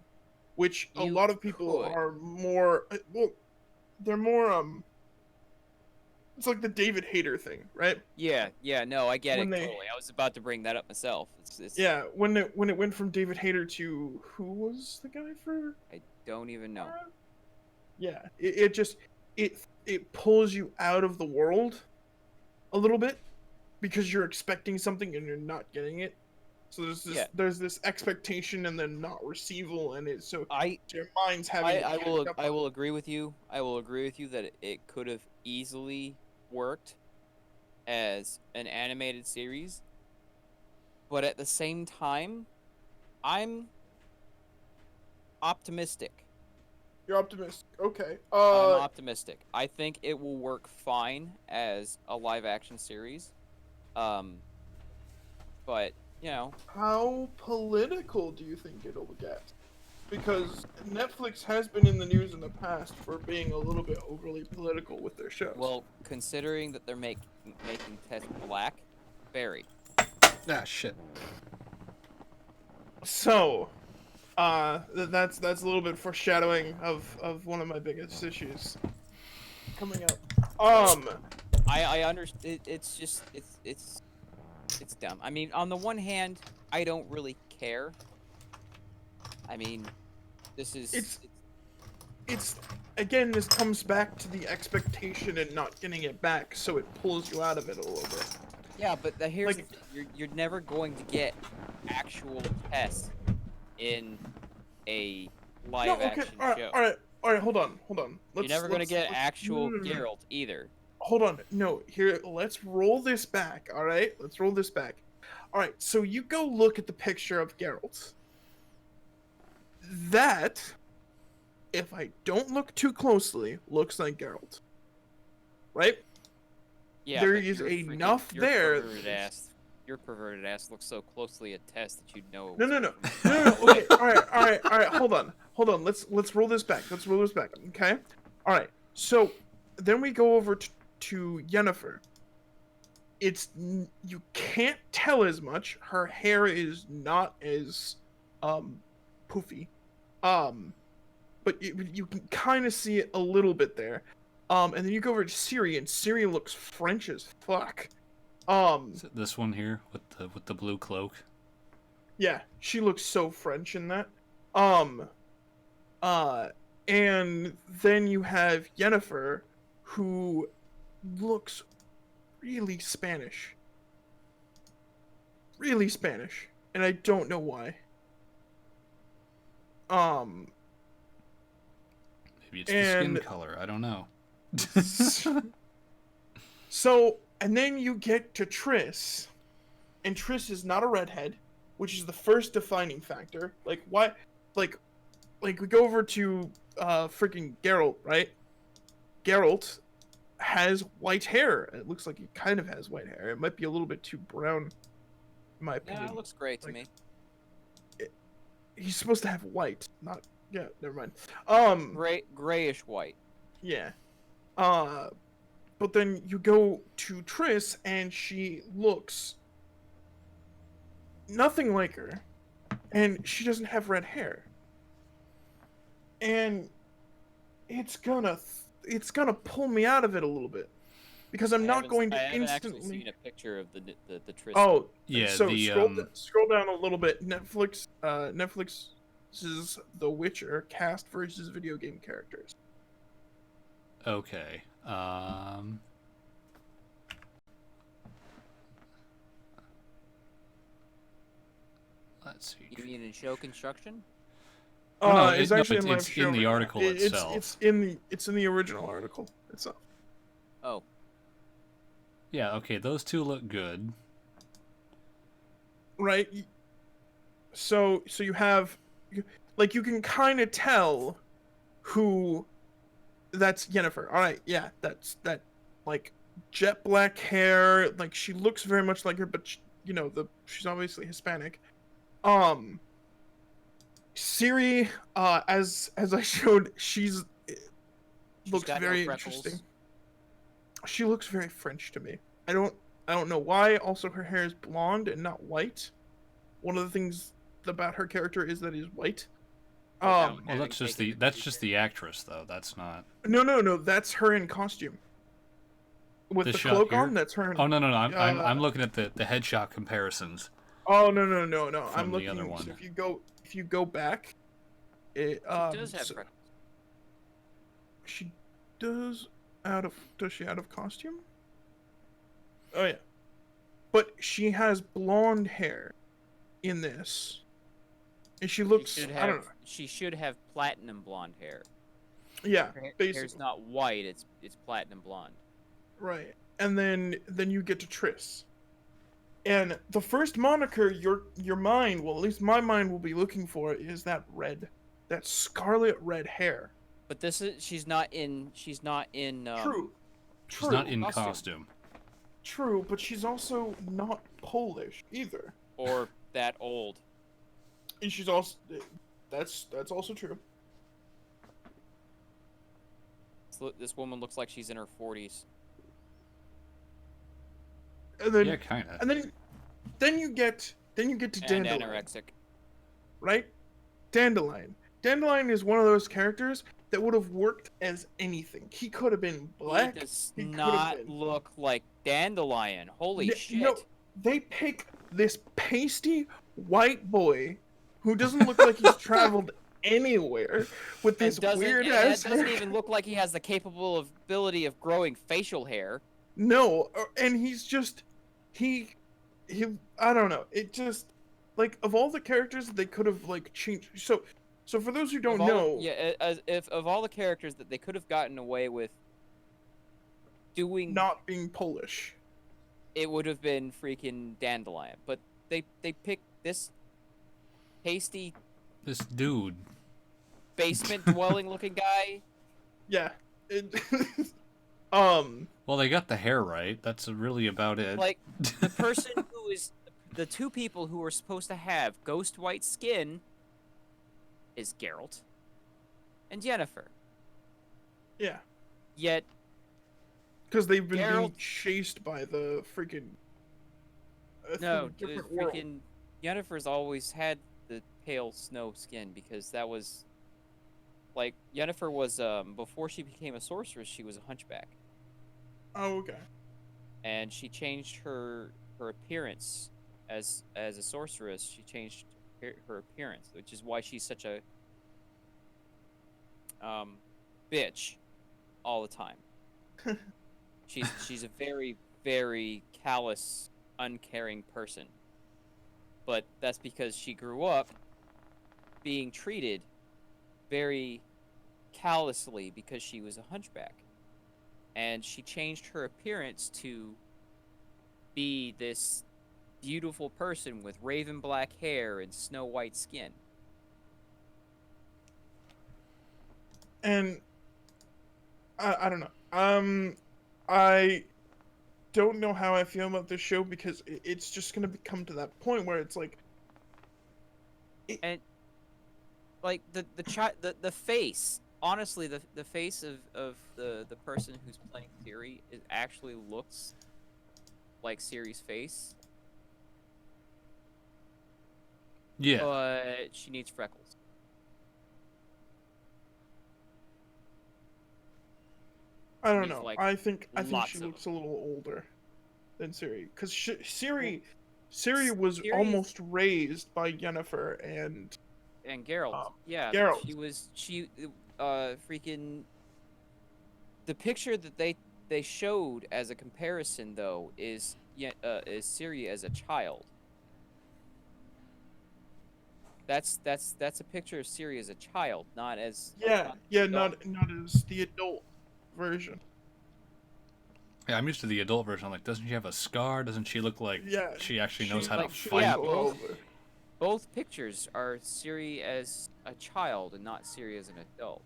which a you lot of people could. are more well, they're more it's like the David Hayter thing, right? Yeah, no, I get When it they totally. I was about to bring that up myself. It's yeah, when it went from David Hayter to who was the guy for I don't even know. yeah, it just it pulls you out of the world a little bit because you're expecting something and you're not getting it. So Yeah, there's this expectation and then not receival, and it's so I your mind's having to catch up I on will it. agree with you. I will agree with you that it could have easily worked as an animated series, but at the same time, I'm optimistic. You're optimistic. Okay. I'm optimistic. I think it will work fine as a live action series. Um, but you know, How political do you think it'll get? Because Netflix has been in the news in the past for being a little bit overly political with their shows. well, considering that they're making Tess black, very. Ah, shit. So, that's a little bit foreshadowing of one of my biggest issues coming up. I understand. It's just it's dumb. I mean, on the one hand, I don't really care. I mean, this is it's it's again, this comes back to the expectation and not getting it back, so it pulls you out of it a little bit. yeah, but here's the Like, thing. You're never going to get actual tests in a no, live okay, action all right, show. all right, all right. Hold on. You're never going to get let's actual no. Geralt either. Hold on. No, here, let's roll this back. All right, let's roll this back. All right, so you go look at the picture of Geralt. That, if I don't look too closely, looks like Geralt, right? Yeah, There but is your enough your there. your perverted ass looks so closely at Tess that you'd know it No, was no, her no, from no, no, no. Okay, all right, all right, all right. Hold on. Let's roll this back. Let's roll this back. Okay. All right. So then we go over to Yennefer. You can't tell as much. Her hair is not as um poofy. But you can kind of see it a little bit there. And then you go over to Ciri, and Ciri looks French as fuck. Is it this one here with the blue cloak? Yeah, she looks so French in that. Um, uh, and then you have Yennefer, who looks really Spanish. Really Spanish, and I don't know why. Um, Maybe it's the skin and color. I don't know. so, and then you get to Triss, and Triss is not a redhead, which is the first defining factor. Like, why? Like, we go over to freaking Geralt, right? Geralt has white hair. It looks like he kind of has white hair. It might be a little bit too brown, in my opinion. Yeah, it looks great to Like, me. He's supposed to have white, not yeah. Never mind. Grayish white. Yeah. But then you go to Triss, and she looks nothing like her, and she doesn't have red hair. And it's gonna pull me out of it a little bit because I'm not going I to haven't actually instantly. seen a picture of the Triss. Oh, Yeah, so the scroll down a little bit. Netflix's The Witcher cast versus video game characters. okay. Let's see. You mean in show construction? Oh, no, It's no, actually in live it's in show the right now. article itself. It's in the original article itself. Oh, Yeah, okay, those two look good. Right. So you have, like, you can kind of tell who that's Yennefer. All right, yeah, that's that, like, jet black hair. Like, she looks very much like her, but she's obviously Hispanic. Um, Siri, as I showed, She's looks got no very interesting. freckles. She looks very French to me. I don't know why. Also, her hair is blonde and not white. One of the things about her character is that he's white. Without Well, having taken the that's just future. the actress though. That's not No. That's her in costume with this the shot cloak on. here. That's her. Oh no. Uh, I'm looking at the headshot comparisons oh no. I'm from the other looking. So one. if you go back, it She does have so freckles. she does she out of costume? Oh yeah, but she has blonde hair in this, and she looks. I don't know. She should have platinum blonde hair. Yeah, Her hair's basically. not white. It's platinum blonde. Right. And then you get to Triss. And the first moniker your mind, well at least my mind will be looking for is that red. That scarlet red hair. But this is she's not in True. She's not True. in costume. costume. True, but she's also not Polish either. or that old. And she's also that's also true. This woman looks like she's in her 40s. And then Yeah, kind of. and then you get to And Dandelion, anorexic. right? Dandelion. Dandelion is one of those characters that would have worked as anything. He could have been black. He does he could have not been- look like Dandelion. Holy shit. No, they pick this pasty white boy who doesn't look like he's traveled anywhere with this weird ass doesn't hair. even look like he has the capable ability of growing facial hair. No, and he's just he I don't know. It just like of all the characters that they could have like changed. So for those who don't know, If of all the characters that they could have gotten away with doing, not being Polish. it would have been freaking Dandelion. But they picked this pasty This dude. basement dwelling looking guy. Yeah. It, Well, they got the hair right. That's really about it. Like the person who is the two people who are supposed to have ghost white skin is Geralt and Yennefer. yeah, Yet because they've been being Geralt- chased by the freaking no, the different world. freaking Yennefer's always had the pale snow skin because that was like Yennefer was before she became a sorceress, she was a hunchback. Oh, okay. And she changed her appearance as a sorceress. She changed her appearance, which is why she's such a bitch all the time. She's a very, very callous, uncaring person. But that's because she grew up being treated very callously because she was a hunchback. And she changed her appearance to be this beautiful person with raven black hair and snow white skin. And I don't know. I don't know how I feel about this show because it's just gonna come to that point where it's like, Like the face, honestly, the face of the person who's playing Ciri actually looks like Ciri's face, yeah. but she needs freckles. I don't He's know. like I think lots she of looks a little older than Ciri because Ciri was Ciri's- almost raised by Yennefer and And Geralt, yeah, Geralt. she freaking. The picture that they showed as a comparison though is Ciri as a child. That's a picture of Ciri as a child, not as not as the adult version. Yeah, I'm used to the adult version. I'm like, doesn't she have a scar? Doesn't she look like she actually knows how to like, fight? yeah, both. both pictures are Ciri as a child and not Ciri as an adult.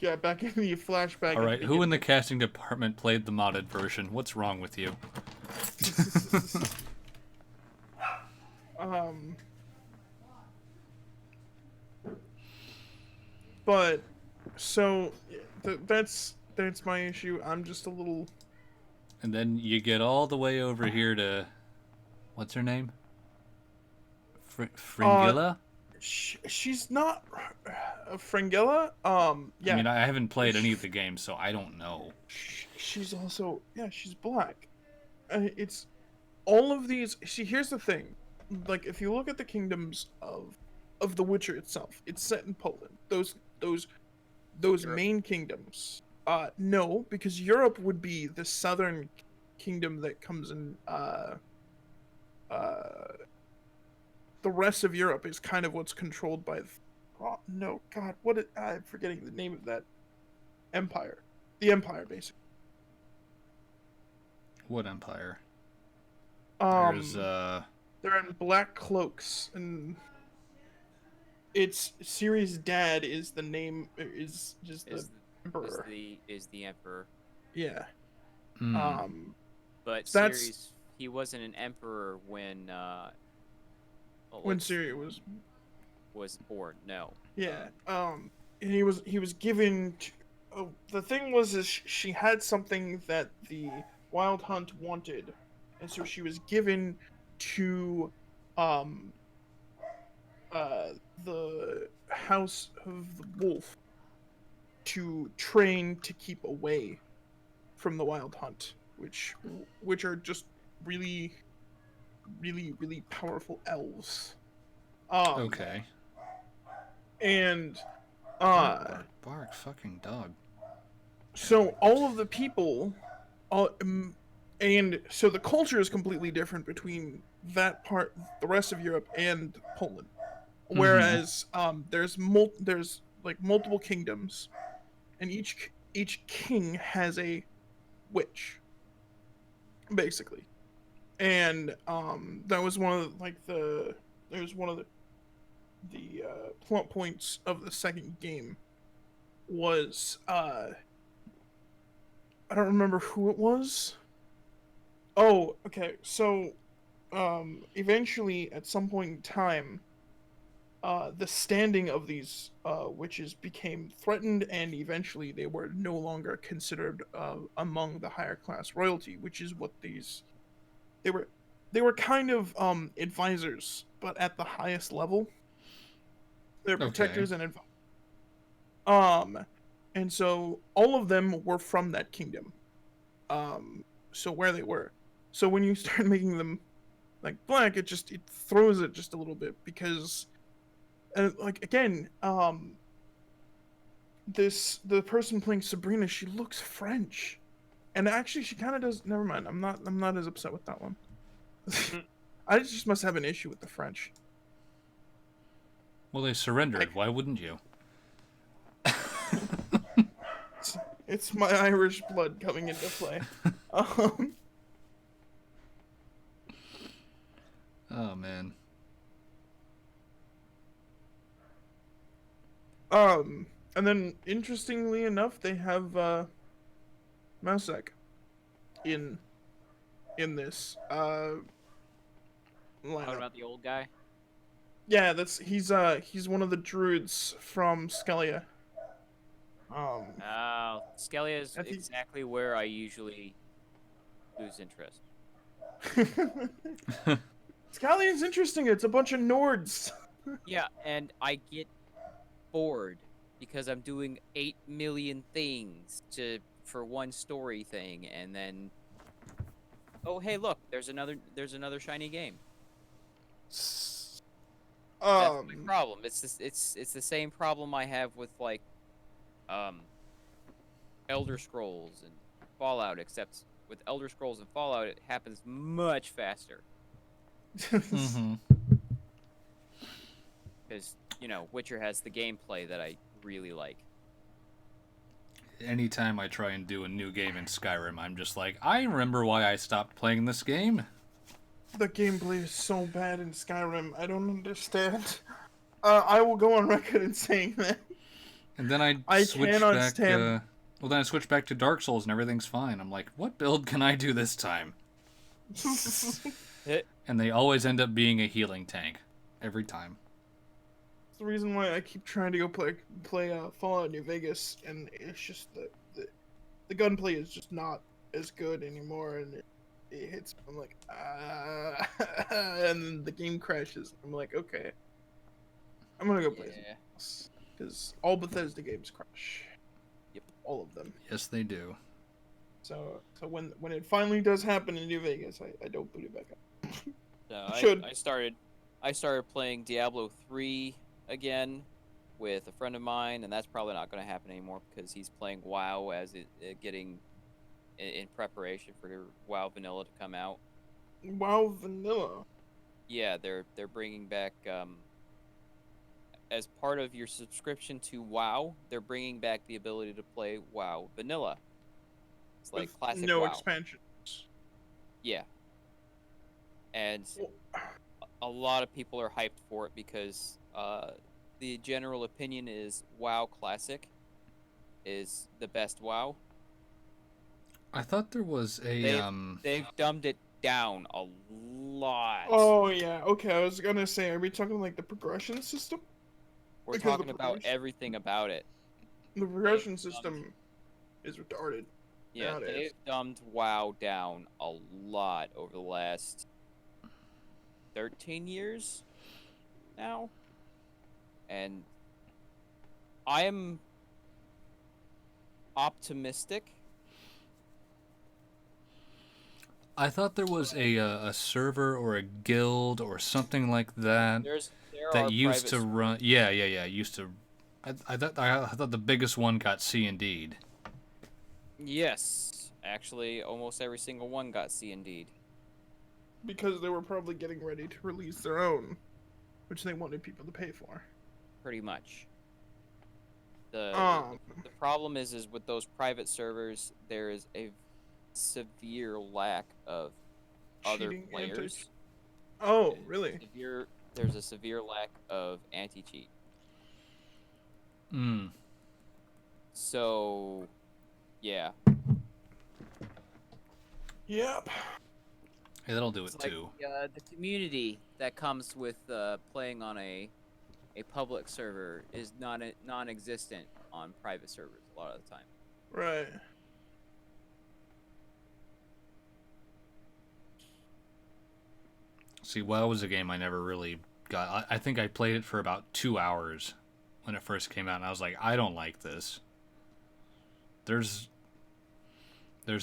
Yeah, back in the flashback. All right, who in the casting department played the modded version? What's wrong with you? Um, but so that's my issue. I'm just a little. And then you get all the way over here to, what's her name? Uh, Fringilla? she's not a Fringilla. I Yeah, mean, I haven't played any sh- of the games, so I don't know. she's also, yeah, she's black. It's all of these. See, here's the thing. Like, if you look at the kingdoms of The Witcher itself, it's set in Poland. Those Europe. main kingdoms. No, because Europe would be the southern kingdom that comes in. Uh, the rest of Europe is kind of what's controlled by. Oh, no, God, I'm forgetting the name of that empire. The empire, basically. What empire? There's, Um, they're in black cloaks, and its Ciri's dad is the name. Is just the Is emperor. is the emperor, Yeah. hmm. but So that's Ceres, he wasn't an emperor when well, when let's Ciri see, was. was born. No. Yeah. And he was given. The thing was, is she had something that the Wild Hunt wanted, and so she was given to, um, the House of the Wolf to train to keep away from the Wild Hunt, which are just really, really, really powerful elves. Um, Okay. and Bark, uh, bark, bark, fucking dog. so all of the people, all, and so the culture is completely different between that part, the rest of Europe, and Poland. Mm-hmm. Whereas there's like multiple kingdoms, and each king has a witch, basically. And that was one of the plot points of the second game was I don't remember who it was. Oh, okay. So eventually at some point in time the standing of these witches became threatened, and eventually they were no longer considered among the higher class royalty, which is what they were they were kind of advisors, but at the highest level. They're Okay. protectors and um and so all of them were from that kingdom. So where they were. So when you start making them like black, it throws it just a little bit because like again, the person playing Sabrina, she looks French. And actually she kind of does. Never mind. I'm not as upset with that one. I just must have an issue with the French. Well, they I, surrendered. Why wouldn't you? it's my Irish blood coming into play. Um, Oh, man. um, and then interestingly enough, they have Mousak in this What lineup. about the old guy? Yeah, he's one of the druids from Skelia. Um, Skelia is I think exactly where I usually lose interest. Scalia's interesting. It's a bunch of Nords. Yeah, and I get bored because I'm doing 8 million things for one story thing, and then oh hey look, there's another shiny game. That's my Um, problem. It's the same problem I have with like um Elder Scrolls and Fallout, except with Elder Scrolls and Fallout it happens much faster Mm-hmm. because Witcher has the gameplay that I really like. Anytime I try and do a new game in Skyrim, I'm just like, I remember why I stopped playing this game. the gameplay is so bad in Skyrim. I don't understand. I will go on record in saying that. And then I I switch cannot back. stand. Well, then I switch back to Dark Souls, and everything's fine. I'm like, what build can I do this time? and they always end up being a healing tank every time. It's the reason why I keep trying to go play Fallout New Vegas, and it's just the gunplay is just not as good anymore, and it hits. I'm like, and then the game crashes. I'm like, okay, I'm gonna go play something Yeah. else because all Bethesda games crash. Yep. All of them. Yes, they do. So when it finally does happen in New Vegas, I don't boot it back up. So Should. I started playing Diablo 3 again with a friend of mine, and that's probably not going to happen anymore because he's playing WoW as it getting in preparation for WoW Vanilla to come out. WoW Vanilla. Yeah, they're bringing back as part of your subscription to WoW, they're bringing back the ability to play WoW Vanilla. It's like With classic no WoW. expansions. Yeah, and Well, a lot of people are hyped for it because the general opinion is WoW Classic is the best WoW. I thought there was a They've dumbed it down a lot. Oh yeah, okay. I was gonna say, are we talking like the progression system? We're Because talking about everything about it. the They've progression dumbed, system is retarded yeah, they've nowadays. dumbed WoW down a lot over the last 13 years now, and I am optimistic. I thought there was a server or a guild or something like that There that are used private to run. Yeah. Used to. I thought the biggest one got C indeed. Yes, actually, almost every single one got C indeed. Because they were probably getting ready to release their own, which they wanted people to pay for. Pretty much. The Um, the problem is with those private servers, there is a severe lack of other cheating players. Oh, really? There's a severe lack of anti-cheat. Mm. So, yeah, Yep. Hey, that'll do it's it like too. the community that comes with playing on a public server is non-existent on private servers a lot of the time. Right. See, WoW was a game I never really got. I think I played it for about 2 hours when it first came out, and I was like, I don't like this. There's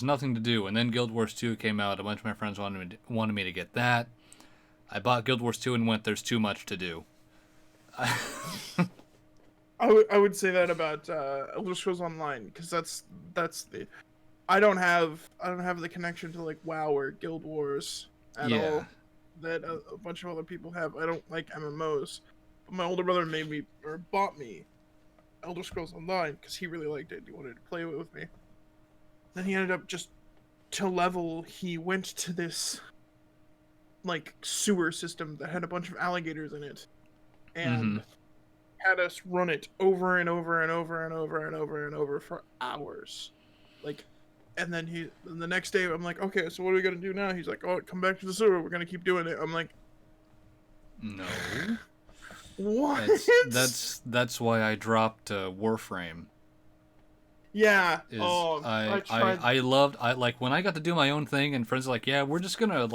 nothing to do. And then Guild Wars 2 came out. A bunch of my friends wanted me to get that. I bought Guild Wars 2 and went, there's too much to do. I would say that about Elder Scrolls Online because that's the I don't have the connection to like WoW or Guild Wars at Yeah. all that a bunch of other people have. I don't like MMOs. But my older brother made me or bought me Elder Scrolls Online because he really liked it. He wanted to play it with me. Then he ended up just to level. He went to this like sewer system that had a bunch of alligators in it, and had us run it over and over and over and over and over and over for hours. Like, and then the next day, I'm like, okay, so what are we gonna do now? He's like, oh, come back to the sewer. We're gonna keep doing it. I'm like, No. what? That's why I dropped Warframe. Yeah. Is Oh, I tried. I loved like when I got to do my own thing and friends were like, yeah, we're just gonna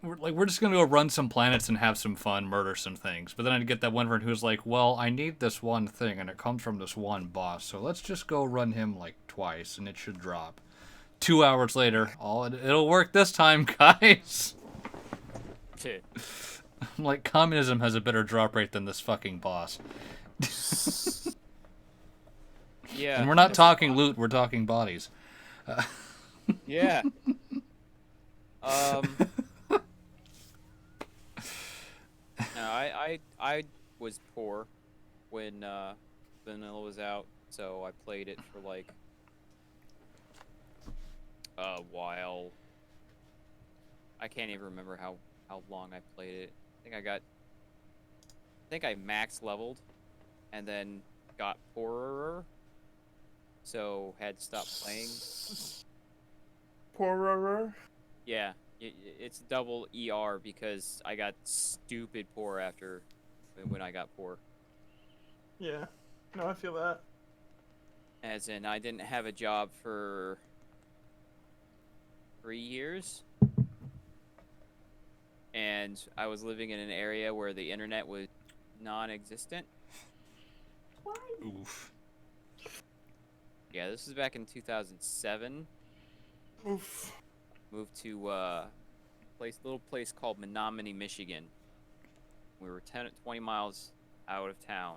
we're just gonna go run some planets and have some fun, murder some things. But then I'd get that one friend who's like, well, I need this one thing and it comes from this one boss, so let's just go run him like twice and it should drop. 2 hours later, it'll work this time, guys. I'm like, communism has a better drop rate than this fucking boss. Yeah. And we're not talking loot, we're talking bodies. Yeah. No, I was poor when Vanilla was out, so I played it for like a while. I can't even remember how long I played it. I think I max leveled and then got poorer, so had stopped playing. Poorer. Yeah, It's double ER because I got stupid poor after when I got poor. Yeah. No, I feel that. As in, I didn't have a job for 3 years, and I was living in an area where the internet was non-existent. Oof. Yeah, this is back in 2007. Oof. Moved to little place called Menominee, Michigan. We were 20 miles out of town,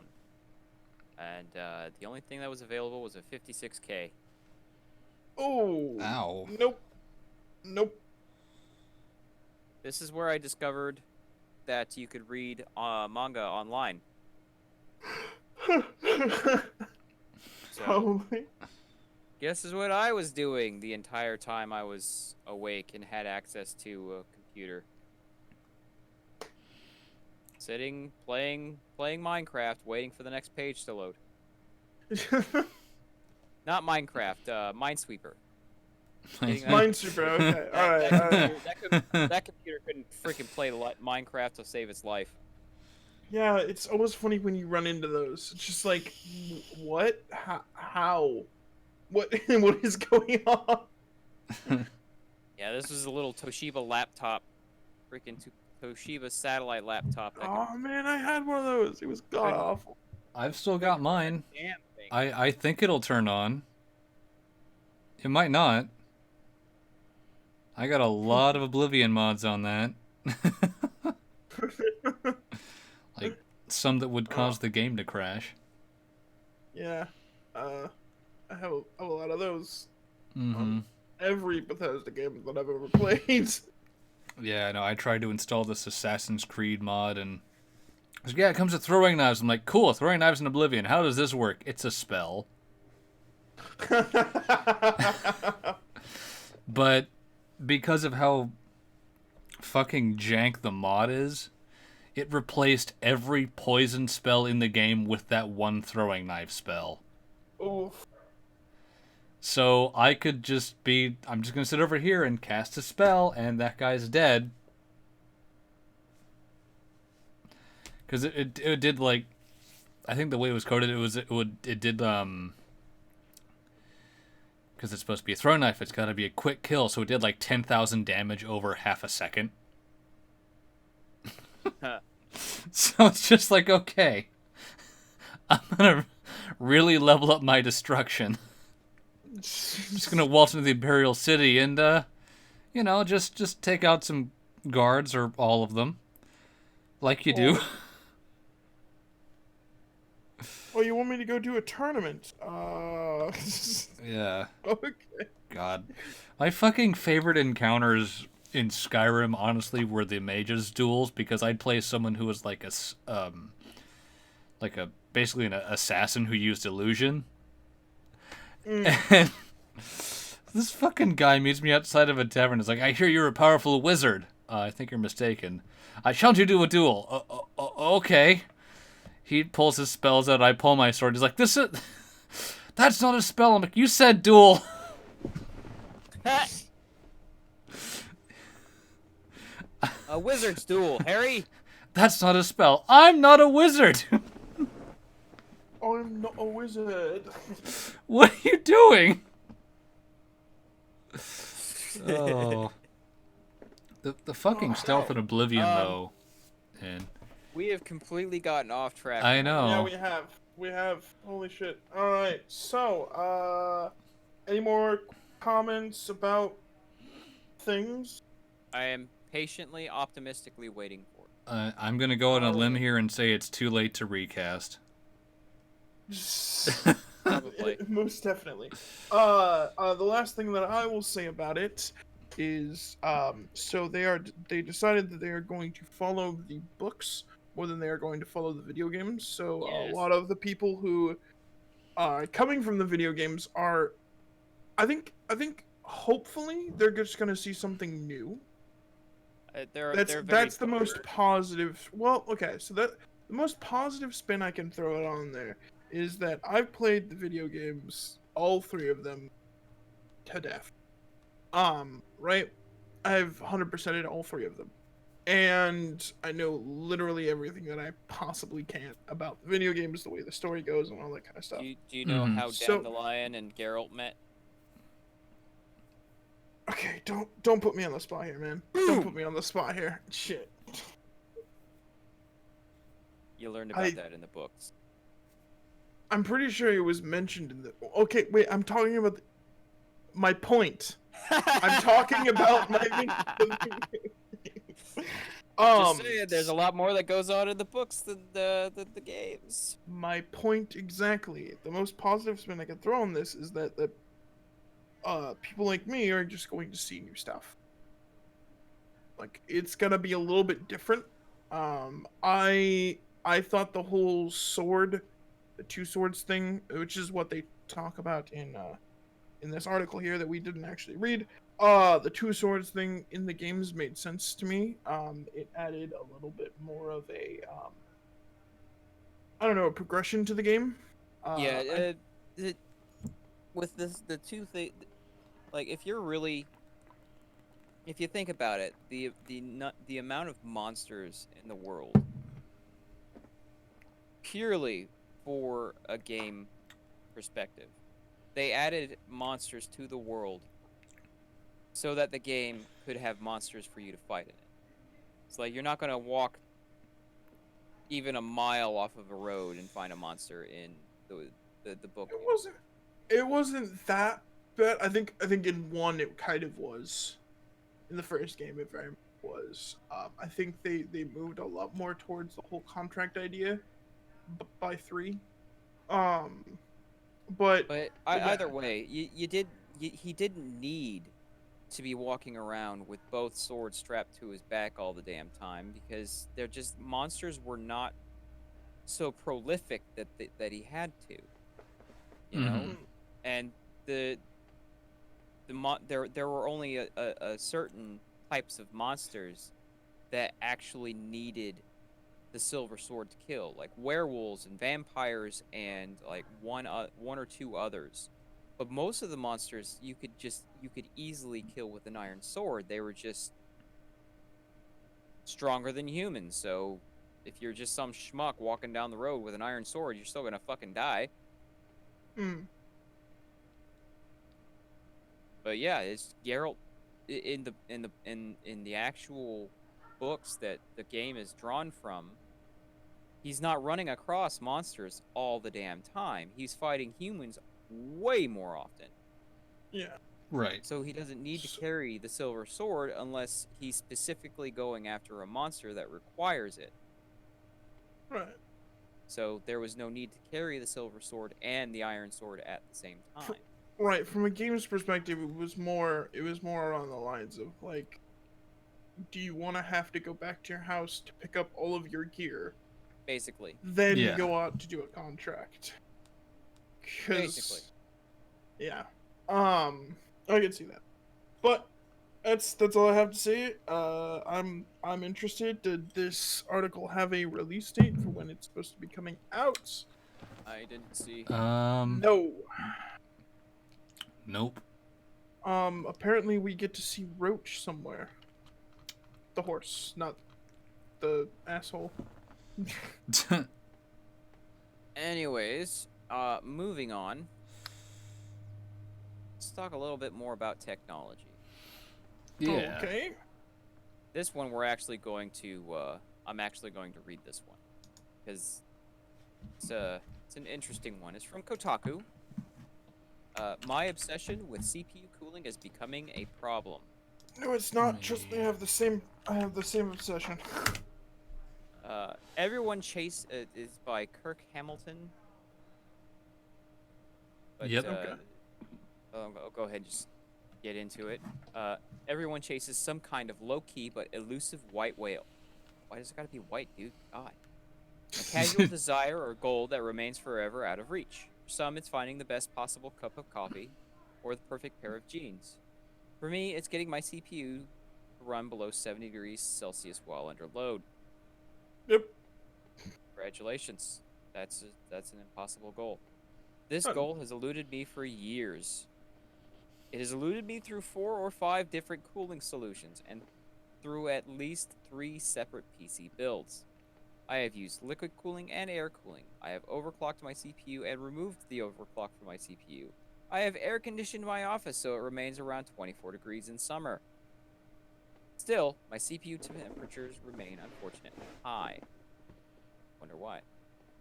and the only thing that was available was a 56K. Oh. Ow. Nope. Nope. This is where I discovered that you could read manga online. So, Probably. guess is what I was doing the entire time I was awake and had access to a computer. Sitting, playing Minecraft, waiting for the next page to load. Not Minecraft, Minesweeper. Getting that- Minesweeper. Okay. All right. All right. that computer couldn't freaking play Minecraft to save its life. Yeah, it's always funny when you run into those. It's just like, what? How? What? What is going on? Yeah, this was a little Toshiba laptop, freaking Toshiba satellite laptop. That Oh man, I had one of those. It was god awful. I've still got mine. damn thing. I think it'll turn on. It might not. I got a lot of Oblivion mods on that. Like, some that would cause the game to crash. Yeah. I have a lot of those. Mm-hmm. Every Bethesda game that I've ever played. Yeah, no, I tried to install this Assassin's Creed mod, and it was, yeah, it comes with throwing knives. I'm like, cool, throwing knives in Oblivion. How does this work? It's a spell. But because of how fucking jank the mod is, it replaced every poison spell in the game with that one throwing knife spell. Oof. So I could just be, I'm just going to sit over here and cast a spell, and that guy's dead. Because it did, like, I think the way it was coded, it did, because it's supposed to be a throw knife, it's got to be a quick kill, so it did like 10,000 damage over half a second. So it's just like, okay, I'm gonna really level up my destruction. I'm just gonna waltz into the Imperial City and, just take out some guards, or all of them, like you do. Oh, you want me to go do a tournament? Yeah. Okay. God. My fucking favorite encounters in Skyrim, honestly, were the mages duels, because I'd play someone who was like basically an assassin who used illusion. And this fucking guy meets me outside of a tavern. Is like, I hear you're a powerful wizard. I think you're mistaken. I shan't you do a duel. Okay. He pulls his spells out. I pull my sword. He's like, that's not a spell. I'm like, you said duel. A wizard's duel, Harry. That's not a spell. I'm not a wizard. I'm not a wizard. What are you doing? Oh. The fucking stealth in Oblivion, though. And We have completely gotten off track. I know. Yeah, we have. We have. Holy shit. Alright, so, any more comments about things? I am patiently, optimistically waiting for it. I'm gonna go on a limb here and say it's too late to recast. Probably. Most definitely. The last thing that I will say about it is, so they decided that they are going to follow the books more than they are going to follow the video games. So Yes. a lot of the people who are coming from the video games are, I think hopefully they're just going to see something new. That's the most positive. Well, okay, so the most positive spin I can throw it on there is that I've played the video games, all three of them, to death. Right? I've 100%ed all 3 of them. And I know literally everything that I possibly can about the video games, the way the story goes, and all that kind of stuff. Do you know Mhm. how So, Dandelion and Geralt met? okay, don't put me on the spot here, man. Don't put me on the spot here. Shit. You learned I about that in the books. I'm pretty sure it was mentioned in the. Okay, wait. I'm talking about my point. I'm talking about my. Just saying, there's a lot more that goes on in the books than the games. My point exactly. The most positive spin I can throw on this is that people like me are just going to see new stuff. Like it's gonna be a little bit different. I thought the whole sword, the 2 swords thing, which is what they talk about in this article here that we didn't actually read. The 2 swords thing in the games made sense to me. It added a little bit more of a I don't know, a progression to the game. Yeah, I it, with the two thing, like if you think about it, the amount of monsters in the world purely for a game perspective, they added monsters to the world so that the game could have monsters for you to fight in it. It's like you're not gonna walk even a mile off of a road and find a monster in the book it game. wasn't that bad. I think in 1 it kind of was. In the first game it very much was. I think they moved a lot more towards the whole contract idea by 3. Um but But yeah. either way, he didn't need to be walking around with both swords strapped to his back all the damn time because they're just monsters were not so prolific that he had to, you know, Mhm. and the there were only a certain types of monsters that actually needed the silver sword to kill, like werewolves and vampires and like one or two others. But most of the monsters you could easily kill with an iron sword. They were just stronger than humans. So if you're just some schmuck walking down the road with an iron sword, you're still gonna fucking die. Mm, But yeah, it's Geralt in the actual books that the game is drawn from. He's not running across monsters all the damn time. He's fighting humans way more often. yeah. Right. So he doesn't need to So, carry the silver sword unless he's specifically going after a monster that requires it. right. So there was no need to carry the silver sword and the iron sword at the same time. Right, from a game's perspective it was more along the lines of like, do you want to have to go back to your house to pick up all of your gear, Basically. then Yeah. go out to do a contract? Basically. Cuz yeah. I can see that. But that's all I have to say. I'm interested. Did this article have a release date for when it's supposed to be coming out? I didn't see. No. Nope. Apparently we get to see Roach somewhere. The horse, not the asshole. Anyways, moving on. Let's talk a little bit more about technology. Yeah. Okay. This one we're actually going to I'm actually going to read this one because it's an interesting one. It's from Kotaku. My obsession with CPU cooling is becoming a problem. No, it's not. Trust me, I have the same. I have the same obsession. Everyone Chase is by Kirk Hamilton, but Yep. Okay. I'll go ahead and just get into it. Everyone chases some kind of low-key but elusive white whale. Why does it gotta be white, dude? God. A casual desire or goal that remains forever out of reach. For some, it's finding the best possible cup of coffee or the perfect pair of jeans. For me, it's getting my CPU to run below 70 degrees Celsius while under load. Yep. Congratulations. That's an impossible goal. This Huh. goal has eluded me for years. It has eluded me through 4 or 5 different cooling solutions and through at least 3 separate PC builds. I have used liquid cooling and air cooling. I have overclocked my CPU and removed the overclock from my CPU. I have air conditioned my office so it remains around 24 degrees in summer. Still, my CPU temperatures remain unfortunately high. Wonder why.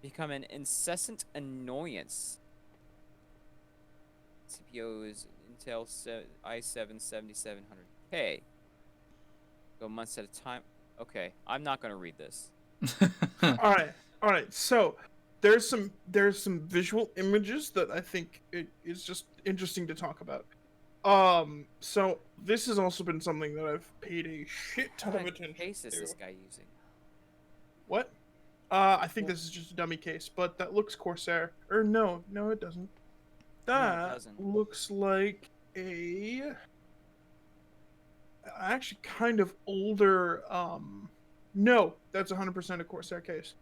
Become an incessant annoyance. CPU is Intel i7 7700K. Go months at a time. Okay, I'm not gonna read this. All right. So there's some visual images that I think it is just interesting to talk about. So this has also been something that I've paid a shit ton What of kind of attention case is to. this guy using? What? I think this is just a dummy case, but that looks Corsair. Or no, it doesn't. No, it That doesn't. looks like a actually kind of older. No, that's 100% a Corsair case.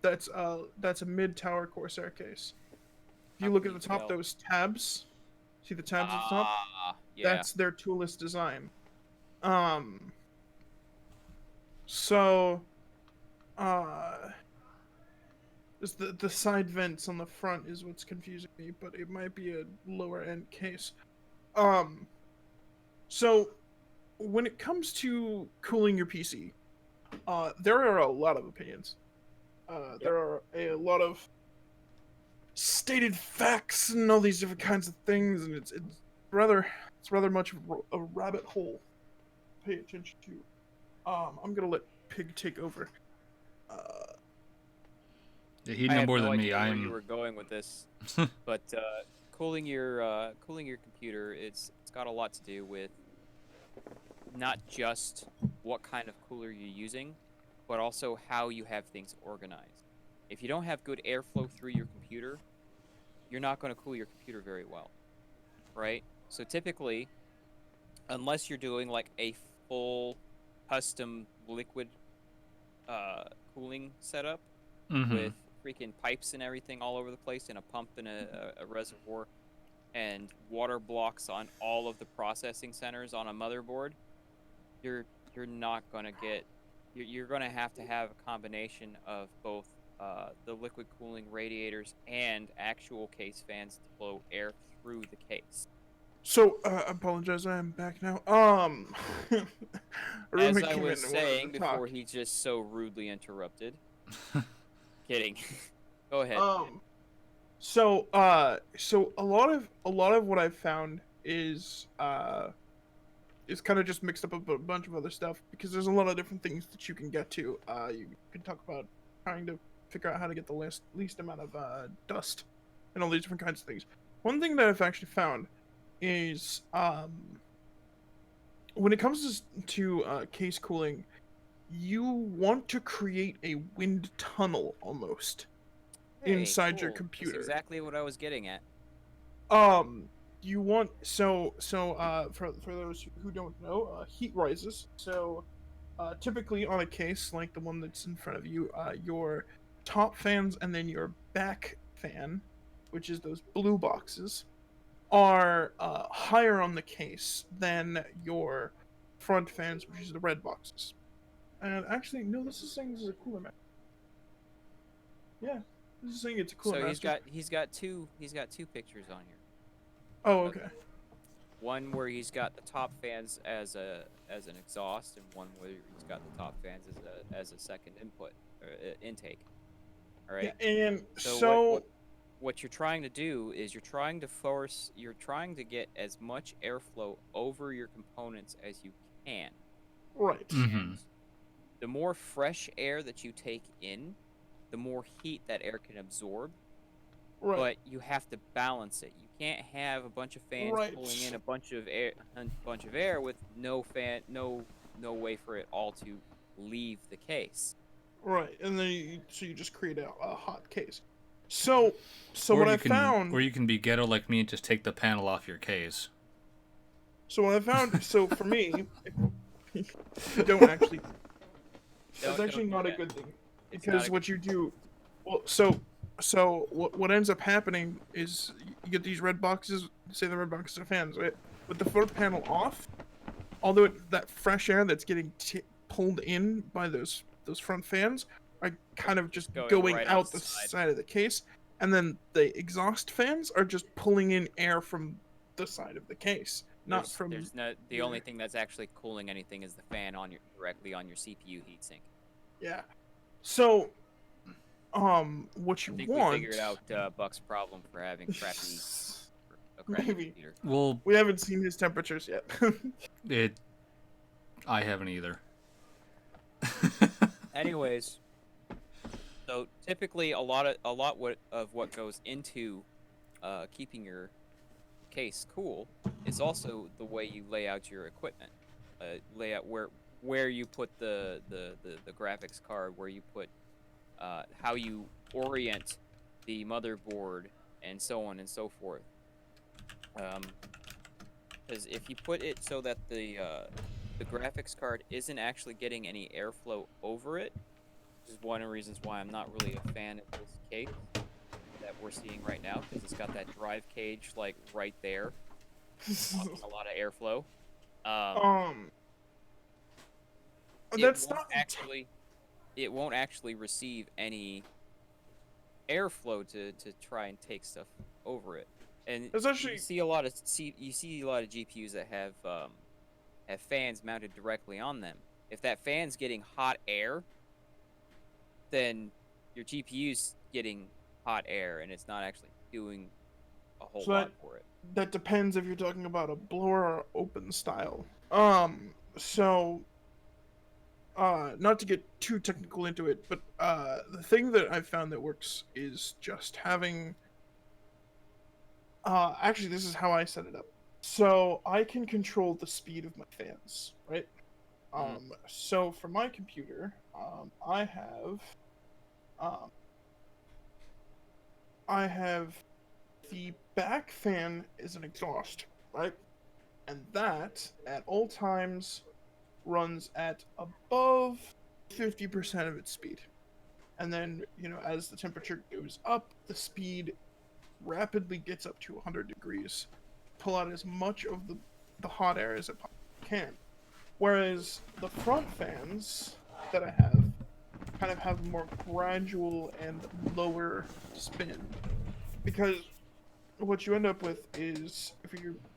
That's a mid tower Corsair case. If How you look can at you the top, tell? those tabs. See the tabs at the top? Ah, yeah. That's their toolless design. Um. So, uh, just the side vents on the front is what's confusing me, but it might be a lower end case. Um. So, when it comes to cooling your PC, there are a lot of opinions. Yep. There are a lot of stated facts and all these different kinds of things, and it's rather much of a rabbit hole. To pay attention to. I'm gonna let Pig take over. Uh, Yeah, he'd I know have more no than me. idea where you I'm. were going with this, but cooling your computer, it's got a lot to do with not just what kind of cooler you're using, but also how you have things organized. If you don't have good airflow through your computer, you're not going to cool your computer very well, right? So typically, unless you're doing like a full custom liquid cooling setup Mm-hmm. with freaking pipes and everything all over the place and a pump and a reservoir and water blocks on all of the processing centers on a motherboard, you're you're not gonna get you're gonna have to have a combination of both the liquid cooling radiators and actual case fans to blow air through the case. so, I apologize. I am back now. A As roommate I came in was and wanted saying to before, talk. he just so rudely interrupted. Kidding. Go ahead. Um, so a lot of what I've found is kind of just mixed up a bunch of other stuff because there's a lot of different things that you can get to. You can talk about trying to figure out how to get the least amount of dust and all these different kinds of things. One thing that I've actually found is when it comes to case cooling, you want to create a wind tunnel almost Hey, inside your cool. That's computer. exactly what I was getting at. Um, you want for those who don't know, heat rises. So, typically on a case like the one that's in front of you, your top fans and then your back fan, which is those blue boxes, are higher on the case than your front fans, which is the red boxes. And actually, no, this is saying this is a cooler master. Yeah, this is saying it's a cooler So master. he's got two pictures on here. Oh, Okay. okay. One where he's got the top fans as an exhaust, and one where he's got the top fans as a second input or intake. All Yeah, right. and So so what you're trying to do is you're trying to get as much airflow over your components as you can. right, Mm-hmm. And the more fresh air that you take in, the more heat that air can absorb. right, But you have to balance it. You can't have a bunch of fans pulling in right, a bunch of air with no way for it all to leave the case. right, and then you just create a hot case. So Or what I you can, or found, you can be ghetto like me and just take the panel off your case. so for me, you don't actually. That's actually Don't do not a that. good thing It's not because a good what you do, well, so what ends up happening is you get these red boxes. Say the red boxes are fans, right? with the front panel off, although that fresh air that's getting pulled in by those front fans are kind of just going going right on out the the side. side of the case, and then the exhaust fans are just pulling in air from the side of the case, not from There's no the your- only thing that's actually cooling anything is the fan on your directly on your CPU heatsink. yeah. So, what you I think we want? figured out Buck's problem for having a crappy Maybe computer. Well, we haven't seen his temperatures yet. it. I haven't either. Anyways, so typically a lot of what goes into keeping your case cool is also the way you lay out your equipment. Lay out where you put the graphics card, where you put how you orient the motherboard, and so on and so forth. Because if you put it so that the graphics card isn't actually getting any airflow over it, which is one of the reasons why I'm not really a fan of this case that we're seeing right now, because it's got that drive cage like right there, blocking a lot of airflow. um, It that's won't not actually it won't actually receive any airflow to try and take stuff over it. And It's actually you see a lot of GPUs that have fans mounted directly on them. If that fan's getting hot air, then your GPU's getting hot air, and it's not actually doing a whole so lot for it. that depends if you're talking about a blower or open style. So not to get too technical into it, but the thing that I've found that works is just having actually this is how I set it up. So I can control the speed of my fans, right? So for my computer, um I have the back fan is an exhaust, right? And that at all times runs at above 50% of its speed. And then, as the temperature goes up, the speed rapidly gets up to 100 degrees. Pull out as much of the hot air as it can. Whereas the front fans that I have kind of have a more gradual and lower spin. Because what you end up with is if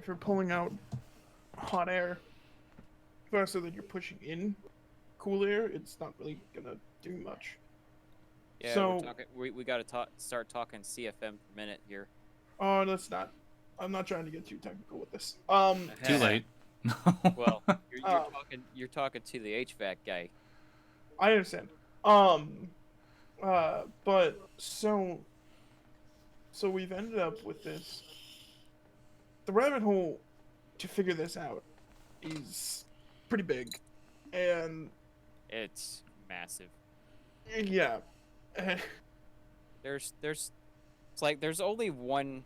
you're pulling out hot air faster than you're pushing in cool air, it's not really gonna do much. Yeah, we're So, talking. We got to start talking CFM per minute here. oh, that's not. I'm not trying to get too technical with this. Too late. Well, um, you're talking to the HVAC guy. I understand. Um, but so we've ended up with this. The rabbit hole to figure this out is pretty big, and It's massive. yeah, There's it's like there's only one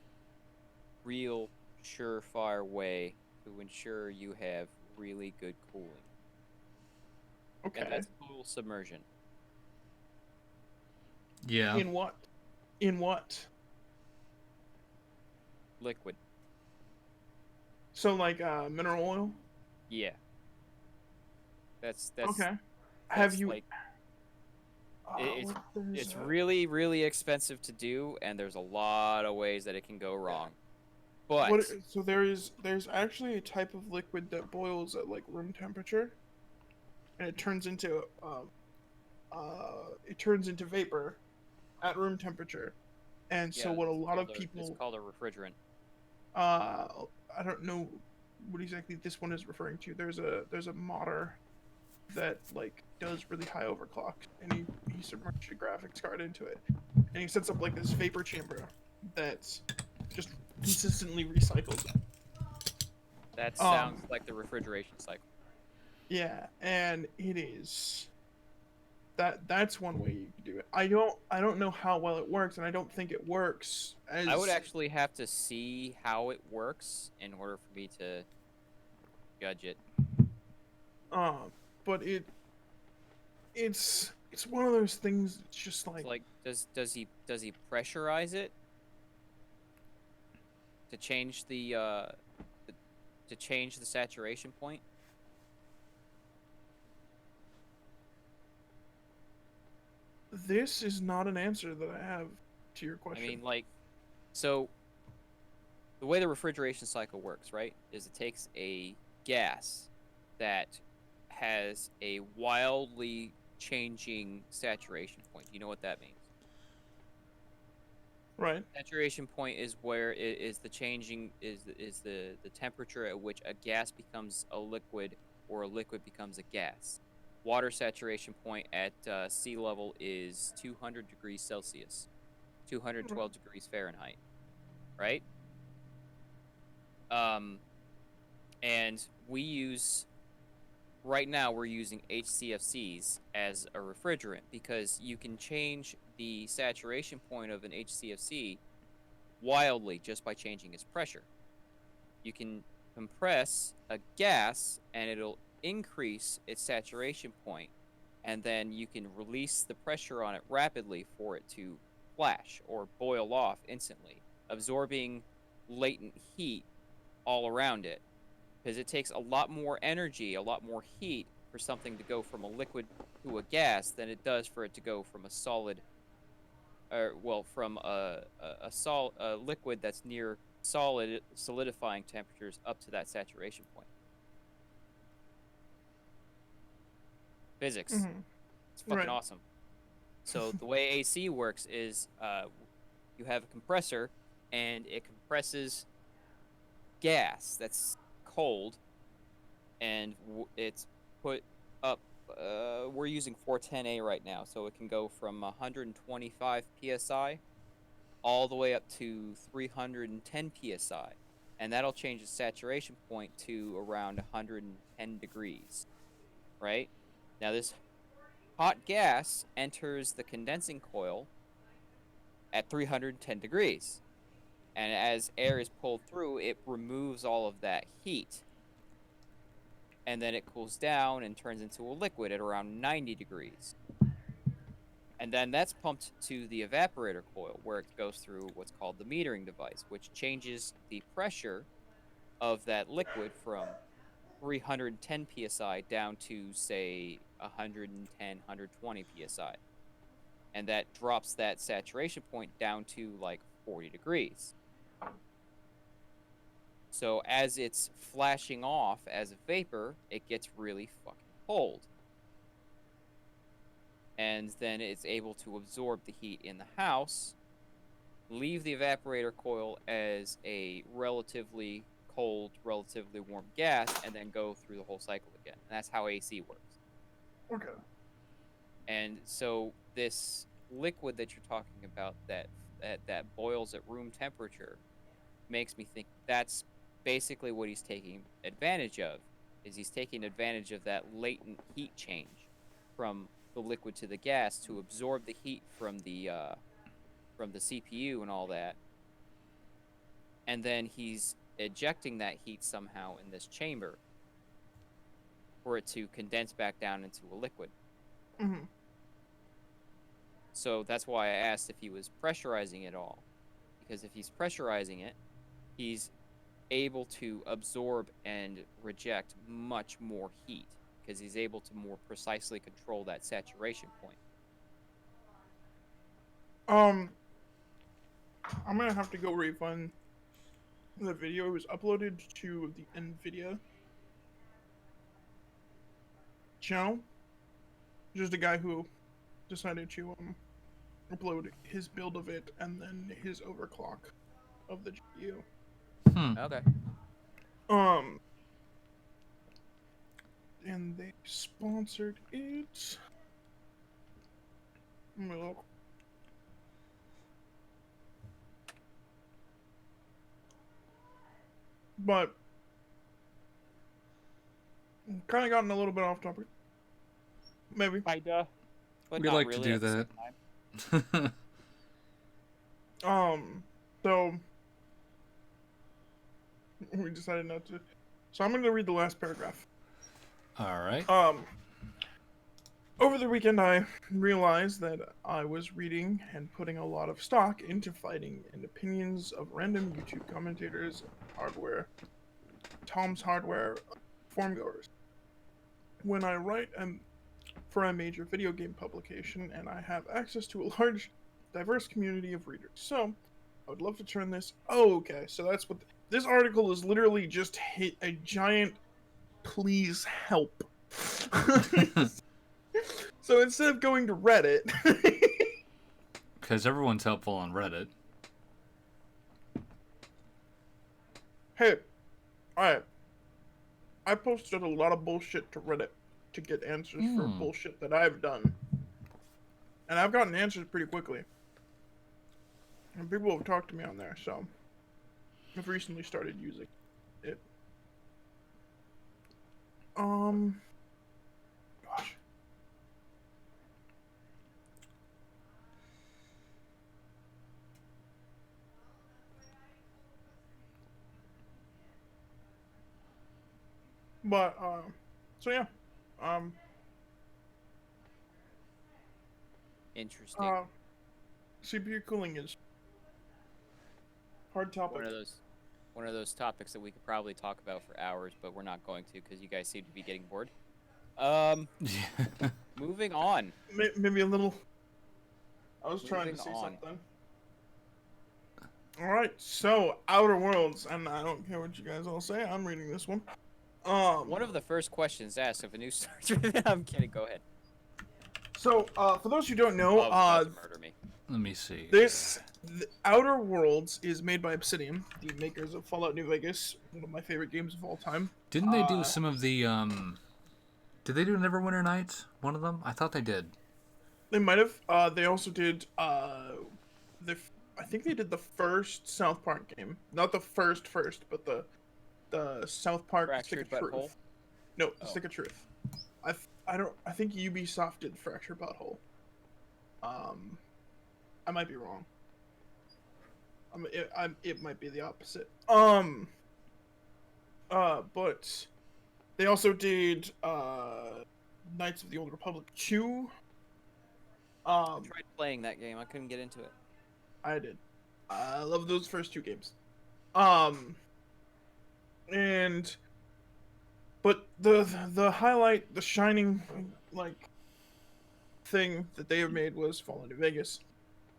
real surefire way to ensure you have really good cooling, and okay. that's total submersion. Yeah. In what? In what? Liquid. So like mineral oil? Yeah. That's Okay. that's Have you? like it's there's it's really expensive to do, and there's a lot of ways that it can go wrong. But what? So there's actually a type of liquid that boils at like room temperature, and it turns into vapor at room temperature. And so yeah, what a lot of it's people called a refrigerant. uh I don't know what exactly this one is referring to. There's a modder that like does really high overclock, and he submerged a graphics card into it, and he sets up like this vapor chamber that's just consistently recycles it. That sounds like the refrigeration cycle. Yeah, and it is that's one way you can do it. I don't know how well it works, and I don't think it works as I would actually have to see how it works in order for me to judge it. but it's one of those things. It's just It's like like does he pressurize it to change the to change the saturation point? This is not an answer that I have to your I question. mean, like, so the way the refrigeration cycle works, right, is it takes a gas that has a wildly changing saturation point. You know what that means? Right. Saturation point is where it is the changing is the temperature at which a gas becomes a liquid or a liquid becomes a gas. Water saturation point at sea level is 200 degrees Celsius, 212 degrees Fahrenheit, right? Um, and we use right now we're using HCFCs as a refrigerant because you can change the saturation point of an HCFC wildly just by changing its pressure. You can compress a gas and it'll increase its saturation point, and then you can release the pressure on it rapidly for it to flash or boil off instantly, absorbing latent heat all around it. Because it takes a lot more energy, a lot more heat for something to go from a liquid to a gas than it does for it to go from a solid or well, from a liquid that's near solidifying temperatures up to that saturation point. Physics, Mm-hmm. it's fucking Right. awesome. So the way AC works is you have a compressor, and it compresses gas that's cold, and it's put up. We're using 410A right now, so it can go from 125 psi all the way up to 310 psi, and that'll change the saturation point to around 110 degrees, right? Now, this hot gas enters the condensing coil at 310 degrees, and as air is pulled through, it removes all of that heat, and then it cools down and turns into a liquid at around 90 degrees. And then that's pumped to the evaporator coil where it goes through what's called the metering device, which changes the pressure of that liquid from 310 psi down to, say, 110, 120 psi. And that drops that saturation point down to like 40 degrees. So as it's flashing off as a vapor, it gets really fucking cold. And then it's able to absorb the heat in the house, leave the evaporator coil as a relatively cold, relatively warm gas, and then go through the whole cycle again. And that's how AC works. Okay. And so this liquid that you're talking about that boils at room temperature makes me think that's basically what he's taking advantage of. Is he's taking advantage of that latent heat change from the liquid to the gas to absorb the heat from the CPU and all that, and then he's ejecting that heat somehow in this chamber for it to condense back down into a liquid. Mm-hmm. So that's why I asked if he was pressurizing it all, because if he's pressurizing it, he's able to absorb and reject much more heat because he's able to more precisely control that saturation point. I'm gonna have to go refund the video. It was uploaded to the NVIDIA channel. Just a guy who decided to upload his build of it and then his overclock of the GPU. Okay. Um, and they sponsored it. Let me look. But kind of gotten a little bit off topic. Maybe. Kinda, but We not like really to do at the same that. time. So we decided not to. So I'm going to read the last paragraph. All right. Over the weekend, I realized that I was reading and putting a lot of stock into fighting and opinions of random YouTube commentators and hardware Tom's Hardware forum goers. When I write for a major video game publication, and I have access to a large, diverse community of readers. So, I would love to turn this. Oh, okay. So that's what this article is. Literally just hit a giant. Please help. So instead of going to Reddit, Because everyone's helpful on Reddit. hey, alright. I posted a lot of bullshit to Reddit to get answers for bullshit that I've done. And I've gotten answers pretty quickly. And people have talked to me on there, so I've recently started using it. Gosh. But, so yeah. Interesting. CPU cooling is hard topic. One of those topics that we could probably talk about for hours, but we're not going to because you guys seem to be getting bored. Moving on. Maybe a little. I was trying to say something. All right, so Outer Worlds, and I don't care what you guys all say. I'm reading this one. One of the first questions asked if a news starts. I'm kidding. Go ahead. So, for those who don't know, murder me. Let me see. The Outer Worlds is made by Obsidian, the makers of Fallout New Vegas, one of my favorite games of all time. Didn't they do some of the Did they do Neverwinter Nights? One of them? I thought they did. They might have. They also did. I think they did the first South Park game. Not the first, but the South Park Fractured Stick of Truth. Butthole? No, Stick of Truth. I think Ubisoft did Fractured Butthole. I might be wrong. It might be the opposite. But they also did Knights of the Old Republic 2. I tried playing that game. I couldn't get into it. I did. I love those first two games. But the highlight, the shining thing that they have made was Fallout New Vegas,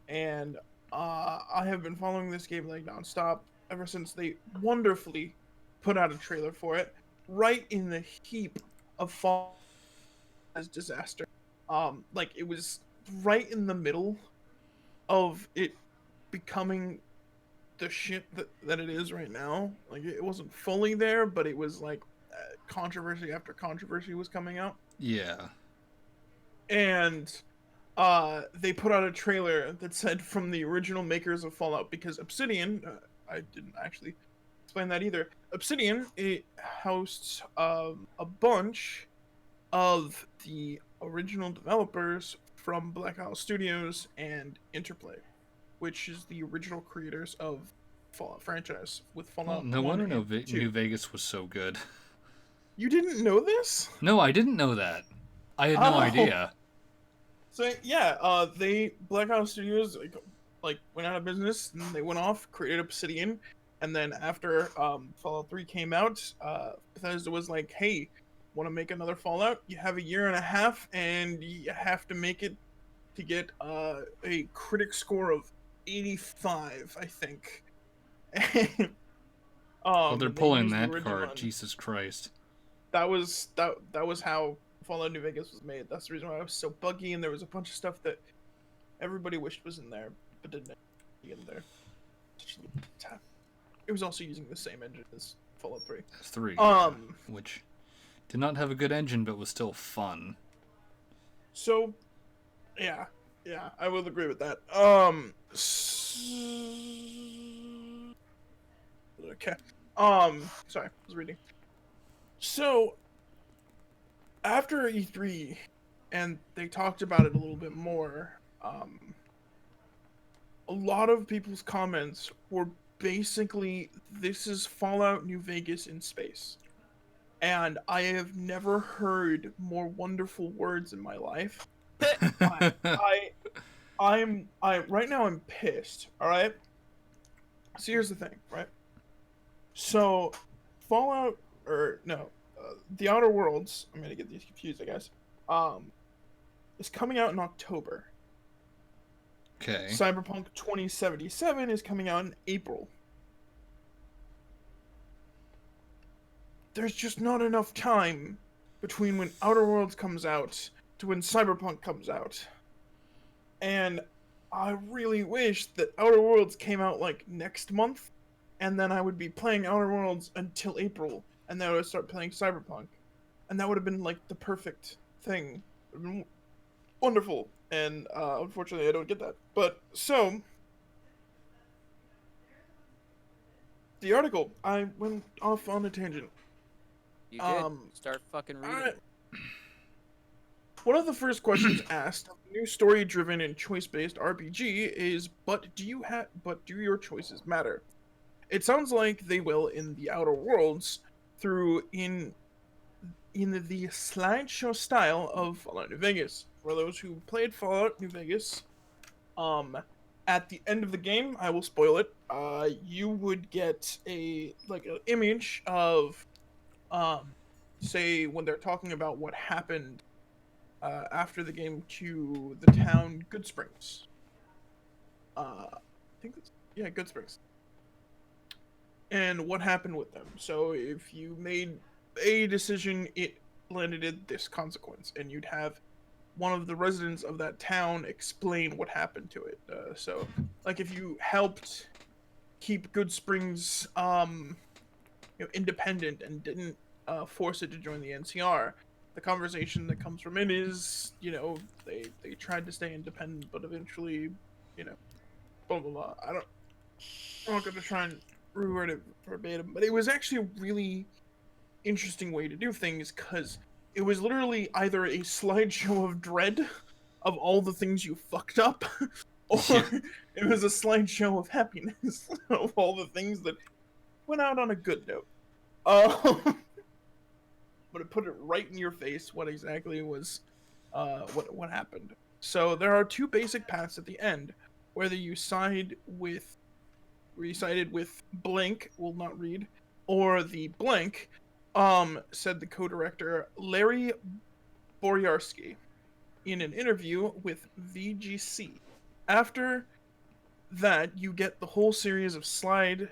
and I have been following this game nonstop ever since they wonderfully put out a trailer for it, right in the heap of Fallout as disaster. It was right in the middle of it becoming the shit that it is right now. It wasn't fully there, but it was controversy after controversy was coming out. Yeah. And they put out a trailer that said from the original makers of Fallout, because Obsidian, I didn't actually explain that either. Obsidian, it hosts a bunch of the original developers from Black Isle Studios and Interplay, which is the original creators of Fallout franchise with Fallout. No 1 wonder and 2. New Vegas was so good. You didn't know this? No, I didn't know that. I had no idea. So yeah, Black Isle Studios went out of business, and they went off, created Obsidian, and then after Fallout 3 came out, Bethesda was like, "Hey, want to make another Fallout? You have a year and a half, and you have to make it to get a critic score of 85, I think." Well, they're pulling that card. Jesus Christ. That was how Fallout New Vegas was made. That's the reason why it was so buggy, and there was a bunch of stuff that everybody wished was in there, but didn't be in there. It was also using the same engine as Fallout 3. That's 3. Which did not have a good engine, but was still fun. So, yeah, I will agree with that. Okay. Sorry, I was reading. So, after E3, and they talked about it a little bit more, a lot of people's comments were basically, this is Fallout New Vegas in space. And I have never heard more wonderful words in my life. Right now I'm pissed, alright? So here's the thing, right? So, Fallout, or no, The Outer Worlds. I'm gonna get these confused, I guess. Is coming out in October. Okay. Cyberpunk 2077 is coming out in April. There's just not enough time between when Outer Worlds comes out to when Cyberpunk comes out. And I really wish that Outer Worlds came out like next month, and then I would be playing Outer Worlds until April, and then I would start playing Cyberpunk. And that would have been like the perfect thing. It would have been wonderful. And unfortunately, I don't get that. But so, the article, I went off on a tangent. You did. Start fucking reading. I, one of the first questions asked of the new story-driven and choice-based RPG is, but do your choices matter? It sounds like they will in the Outer Worlds through in the slideshow style of Fallout New Vegas. For those who played Fallout New Vegas, at the end of the game, I will spoil it. You would get an image of, say when they're talking about what happened after the game to the town Good Springs. I think Good Springs. And what happened with them. So if you made a decision, it landed in this consequence, and you'd have one of the residents of that town explain what happened to it. So, like, if you helped keep Good Springs, independent and didn't force it to join the NCR, the conversation that comes from it is, they tried to stay independent, but eventually, blah blah blah. I'm not gonna try and reword it verbatim, but it was actually a really interesting way to do things, because it was literally either a slideshow of dread of all the things you fucked up, or it was a slideshow of happiness of all the things that went out on a good note. But it put it right in your face what exactly was what happened. So there are two basic paths at the end, whether you sided with blank, will not read, or the blank, said the co-director Larry Boyarsky in an interview with VGC. After that, you get the whole series of slides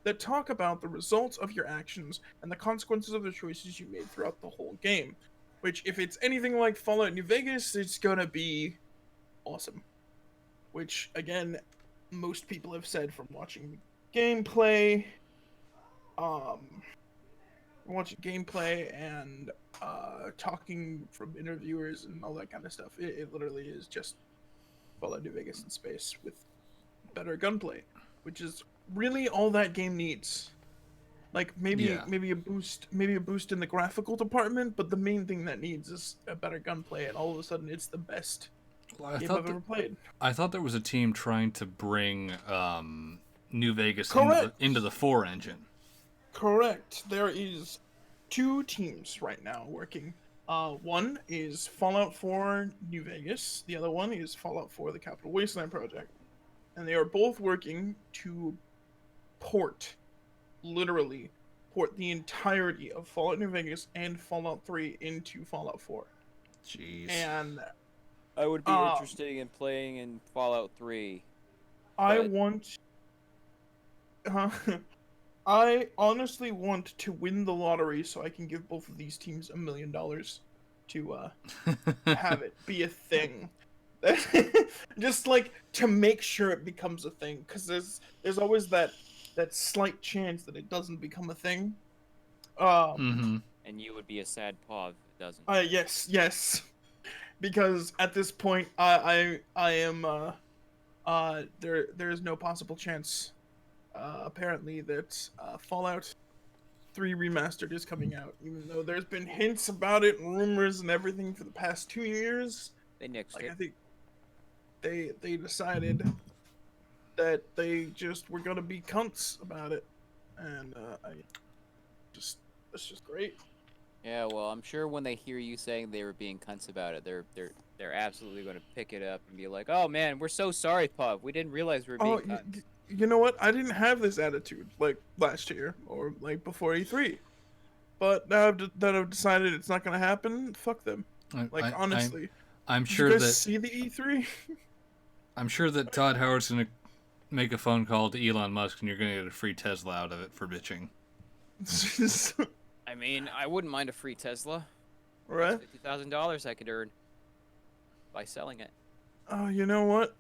that talk about the results of your actions and the consequences of the choices you made throughout the whole game. Which, if it's anything like Fallout New Vegas, it's gonna be awesome. Which, again, most people have said from watching gameplay, and talking from interviewers and all that kind of stuff. It literally is just Fallout New Vegas in space with better gunplay, which is really all that game needs. Like maybe a boost in the graphical department, but the main thing that needs is a better gunplay, and all of a sudden it's the best game I've ever played. I thought there was a team trying to bring New Vegas into the 4 engine. Correct. There is 2 teams right now working. One is Fallout 4 New Vegas. The other one is Fallout 4 The Capital Wasteland Project. And they are both working to literally port the entirety of Fallout New Vegas and Fallout 3 into Fallout 4. Jeez. And I would be interested in playing in Fallout 3. I honestly want to win the lottery so I can give both of these teams $1 million to have it be a thing. Just like to make sure it becomes a thing, because there's always that slight chance that it doesn't become a thing. And you would be a sad paw if it doesn't. Yes. Because at this point, I am there is no possible chance. Apparently that Fallout 3 Remastered is coming out, even though there's been hints about it and rumors and everything for the past 2 years. They nixed it. I think they decided that they just were gonna be cunts about it, and that's just great. Yeah, well, I'm sure when they hear you saying they were being cunts about it, they're absolutely going to pick it up and be like, "Oh man, we're so sorry, Puv. We didn't realize we were being cunts." you know what? I didn't have this attitude like last year or like before E3. But now that I've decided it's not gonna happen, fuck them. I, Like I, I'm, honestly, I'm did you sure guys that see the E3? I'm sure that Todd Howard's gonna make a phone call to Elon Musk, and you're gonna get a free Tesla out of it for bitching. I mean, I wouldn't mind a free Tesla. That's Right? $50,000 I could earn by selling it. Oh, you know what?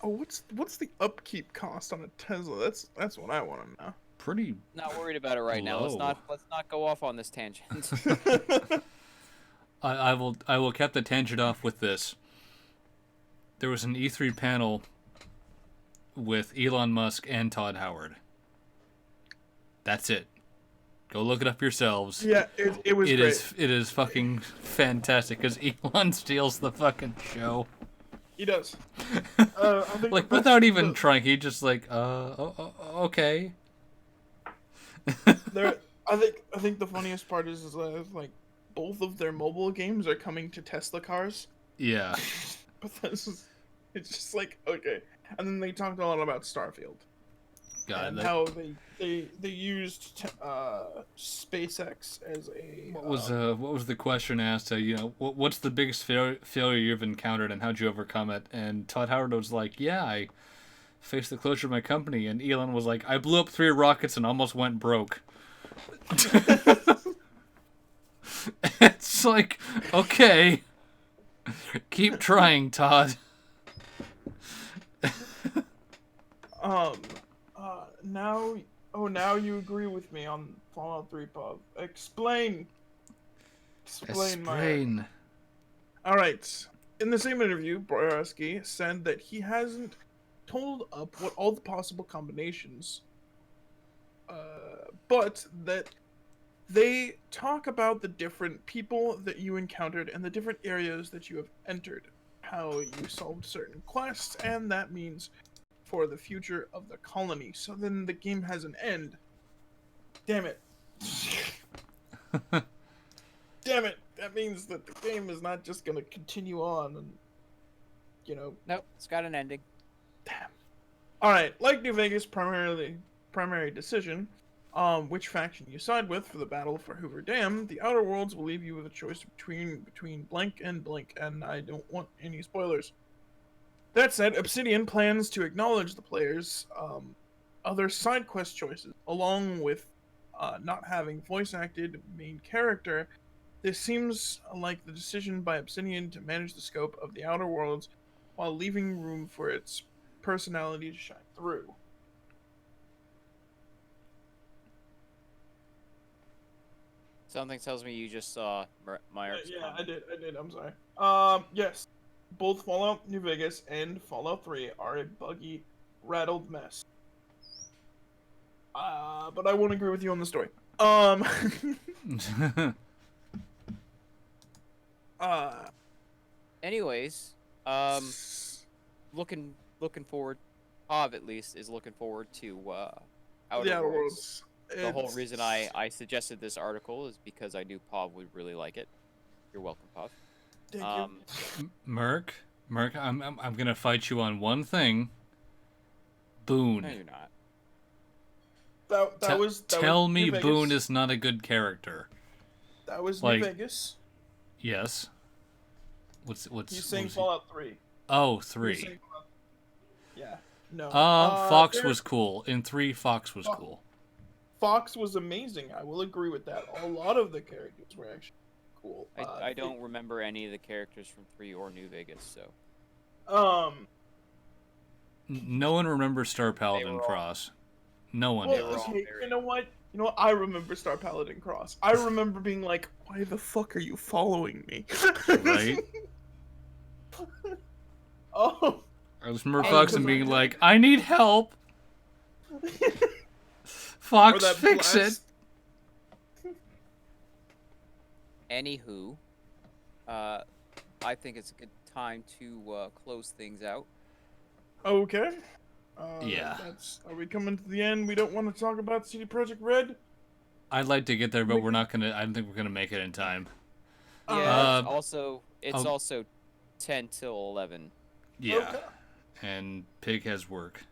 What's the upkeep cost on a Tesla? That's what I want to know. Pretty Not worried about it right now. low. Let's not go off on this tangent. I will cap the tangent off with this. There was an E3 panel with Elon Musk and Todd Howard. That's it. Go look it up yourselves. Yeah, it was great. It is fucking fantastic because Elon steals the fucking show. He does. I think Like the without best- even the- trying, he just like okay. there. I think the funniest part is like both of their mobile games are coming to Tesla cars. Yeah. But it's just like okay. And then they talked a lot about Starfield God, and that, how they used SpaceX as a what was the question asked? What's the biggest failure you've encountered, and how'd you overcome it? And Todd Howard was like, "Yeah, I faced the closure of my company." And Elon was like, "I blew up 3 rockets and almost went broke." It's like, okay, keep trying, Todd. um now now you agree with me on Fallout 3 pub. Explain my Sprain. All right. In the same interview, Boyarsky said that he hasn't told up what all the possible combinations, but that they talk about the different people that you encountered and the different areas that you have entered, how you solved certain quests, and that means for the future of the colony. So then the game has an end. Damn it. Damn it. That means that the game is not just going to continue on and, you know. Nope, it's got an ending. Damn. Alright, like New Vegas, primary decision, which faction you side with for the battle for Hoover Dam, the Outer Worlds will leave you with a choice between blank and blank, and I don't want any spoilers. That said, Obsidian plans to acknowledge the players' other side quest choices, along with not having voice-acted main character. This seems like the decision by Obsidian to manage the scope of the Outer Worlds while leaving room for its personality to shine through. Something tells me you just saw Myers. Yeah, I did. I'm sorry. Yes, both Fallout New Vegas and Fallout 3 are a buggy, rattled mess. But I won't agree with you on the story. Anyways, looking forward. Pav at least is looking forward to Outer the Outer Worlds. Worlds. The whole reason I suggested this article is because I knew Pav would really like it. You're welcome, Pav. Thank you. Merc, I'm gonna fight you on one thing. Boone. No, you're not. Tell me New Vegas. Boone is not a good character. That was like- New Vegas. Yes. What's He's saying what was he- Fallout 3. Oh, He's 3. saying Fallout- Yeah. No. Fox there- was cool. In 3, Fox was Fo- cool. Fox was amazing. I will agree with that. A lot of the characters were actually cool. I don't remember any of the characters from 3 or New Vegas, so. No one remembers Star Paladin were all- Cross. No one Well, were does. all okay, very- you know what? I remember Star Paladin Cross. I remember being like, why the fuck are you following me? Right? Oh. I just remember Hey, Fox and because being I- like, I need help. Or Fox, that fix blast. it. Anywho, I think it's a good time to close things out. Okay. Yeah. Are we coming to the end? We don't want to talk about CD Projekt Red? I'd like to get there, but we're not gonna. I don't think we're gonna make it in time. Yeah. Uh, It's also 10 till 11. Yeah. Okay. And Pig has work.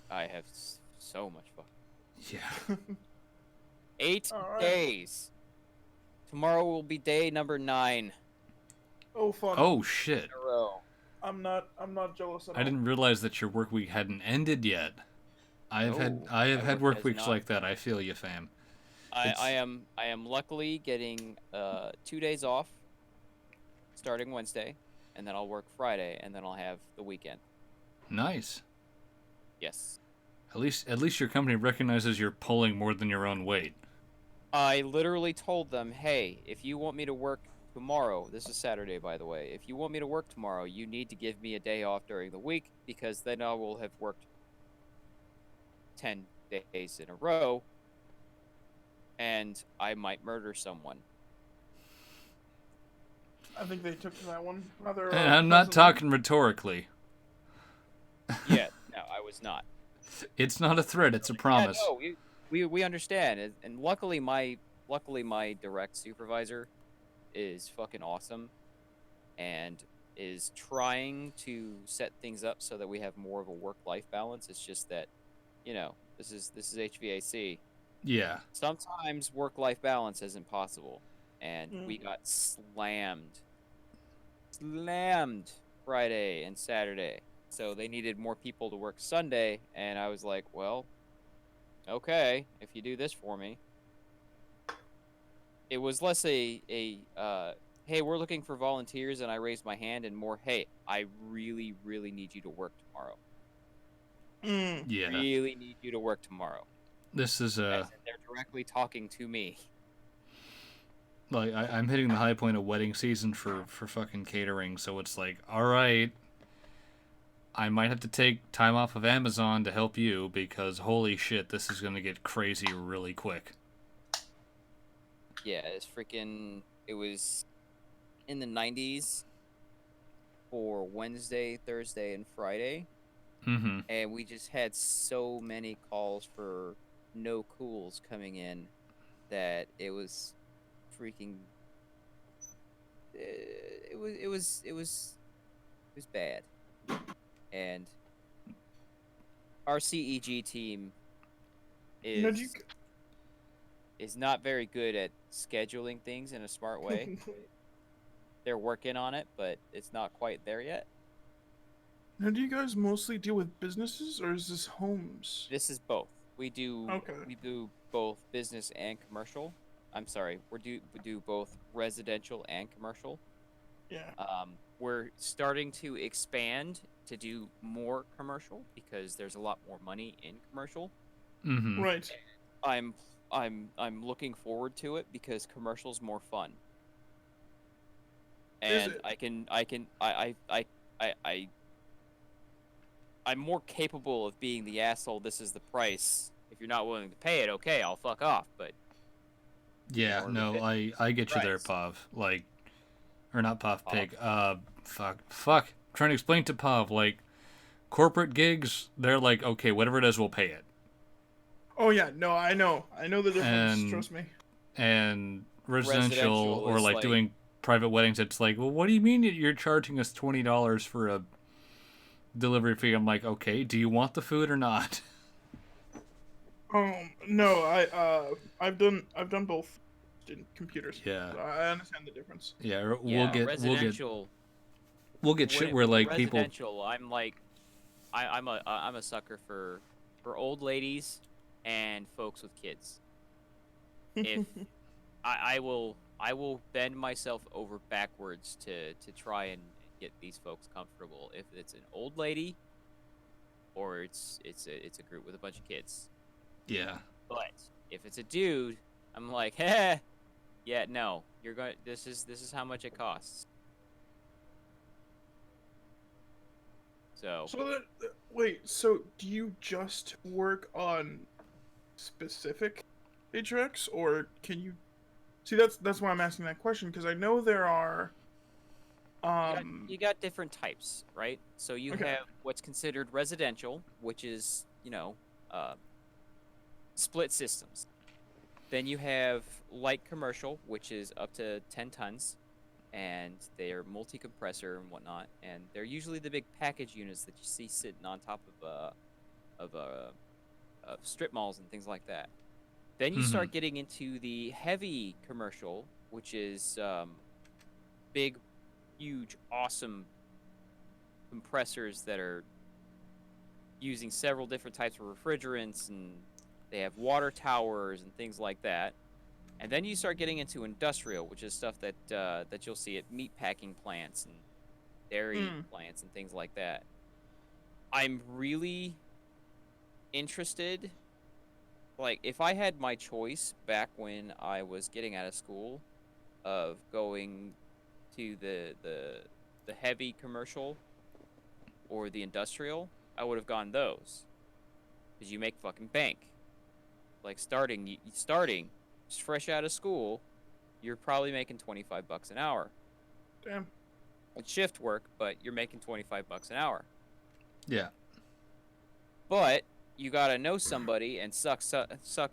I have so much fun. Yeah. 8 All right. days. Tomorrow will be day number 9 Oh, fun. Oh shit. in a row. I'm not jealous at I all. didn't realize that your work week hadn't ended yet. I have had No, I have my had work work has weeks not. like that. I feel you, fam. I It's am luckily getting 2 days off starting Wednesday, and then I'll work Friday, and then I'll have the weekend. nice. Yes. At least your company recognizes you're pulling more than your own weight. I literally told them, hey, if you want me to work tomorrow, this is Saturday, by the way, if you want me to work tomorrow, you need to give me a day off during the week because then I will have worked 10 days in a row and I might murder someone. I think they took to that one rather And I'm not pleasantly. talking rhetorically. Yeah, no, I was not. It's not a threat, it's a Yeah, promise. no, we understand, and luckily my direct supervisor is fucking awesome, and is trying to set things up so that we have more of a work-life balance. It's just that, this is HVAC. Yeah. Sometimes work-life balance isn't possible, and Mm. we got slammed Friday and Saturday. So they needed more people to work Sunday, and I was like, well, okay, if you do this for me. It was less hey, we're looking for volunteers, and I raised my hand, and more, hey, I really, really need you to work tomorrow. Mm. Yeah. Really need you to work tomorrow. This is As in they're directly talking to me. like I'm hitting the high point of wedding season for fucking catering, so it's like, all right, I might have to take time off of Amazon to help you because holy shit, this is gonna get crazy really quick. Yeah, it was in the 90s for Wednesday, Thursday, and Friday. Mm-hmm. And we just had so many calls for no cools coming in that it was freaking it was bad. And our CEG team No, do you? is not very good at scheduling things in a smart way. They're working on it, but it's not quite there yet. Now, do you guys mostly deal with businesses or is this homes? This is both. We do Okay. we do both business and commercial. I'm sorry, we do both residential and commercial. Yeah. We're starting to expand to do more commercial because there's a lot more money in commercial. Mm-hmm. Right. I'm I'm looking forward to it because commercial's more fun. Is And it? I'm more capable of being the asshole. This is the price. If you're not willing to pay it, okay, I'll fuck off. But Yeah, or no, this I get you there, price. Pav. Like, or not Pav Pav. Pig. Fuck. Trying to explain to Pav, like, corporate gigs, they're like, okay, whatever it is, we'll pay it. Oh yeah. No, I know. I know the difference. And Trust me. and residential Residential or is like like, doing private weddings, it's like, well, what do you mean you're charging us $20 for a delivery fee? I'm like, okay, do you want the food or not? No, I've done both in computers. Yeah, So I understand the difference. yeah. We'll yeah, get shit where like people. residential. I'm like, I'm a sucker for old ladies and folks with kids. If I will bend myself over backwards to try and get these folks comfortable. If it's an old lady or it's a group with a bunch of kids. Yeah, But if it's a dude, I'm like, heh, yeah, no, you're going. This is how much it costs. So So wait, so do you just work on specific HRX, or can you see? That's why I'm asking that question because I know there are. you got different types, right? So you Okay. have what's considered residential, which is uh, split systems. Then you have light commercial, which is up to 10 tons, and they're multi-compressor and whatnot, and they're usually the big package units that you see sitting on top of of strip malls and things like that. Then you Mhm. start getting into the heavy commercial, which is big, huge, awesome compressors that are using several different types of refrigerants, and they have water towers and things like that. And then you start getting into industrial, which is stuff that you'll see at meat packing plants and dairy Mm. plants and things like that. I'm really interested. Like, if I had my choice back when I was getting out of school of going to the heavy commercial or the industrial, I would have gone those because you make fucking bank. Like starting just fresh out of school, you're probably making $25 an hour. Damn. It's shift work, but you're making $25 an hour. Yeah. But you gotta know somebody and suck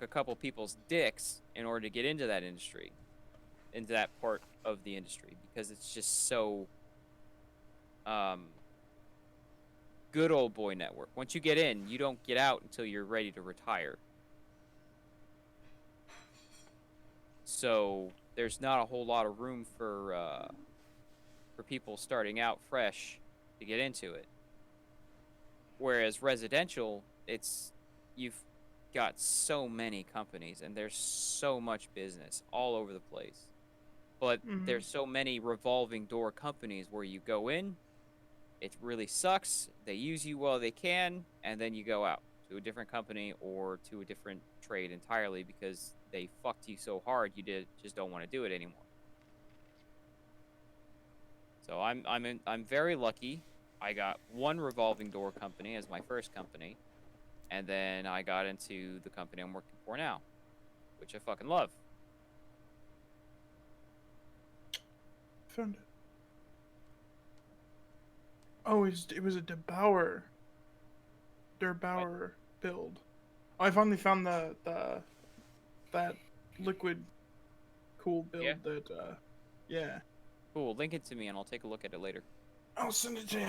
a couple people's dicks in order to get into that industry, into that part of the industry, because it's just so good old boy network. Once you get in, you don't get out until you're ready to retire. So there's not a whole lot of room for people starting out fresh to get into it. Whereas residential, you've got so many companies and there's so much business all over the place. But there's so many revolving door companies where you go in, it really sucks, they use you while they can, and then you go out to a different company or to a different trade entirely because they fucked you so hard just don't want to do it anymore. So I'm very lucky. I got one revolving door company as my first company, and then I got into the company I'm working for now, which I fucking love. Found it. Oh, it was a Der Bauer build. Oh, I finally found that liquid cool build Yeah? that yeah. Cool. Link it to me, and I'll take a look at it later. I'll send it to you.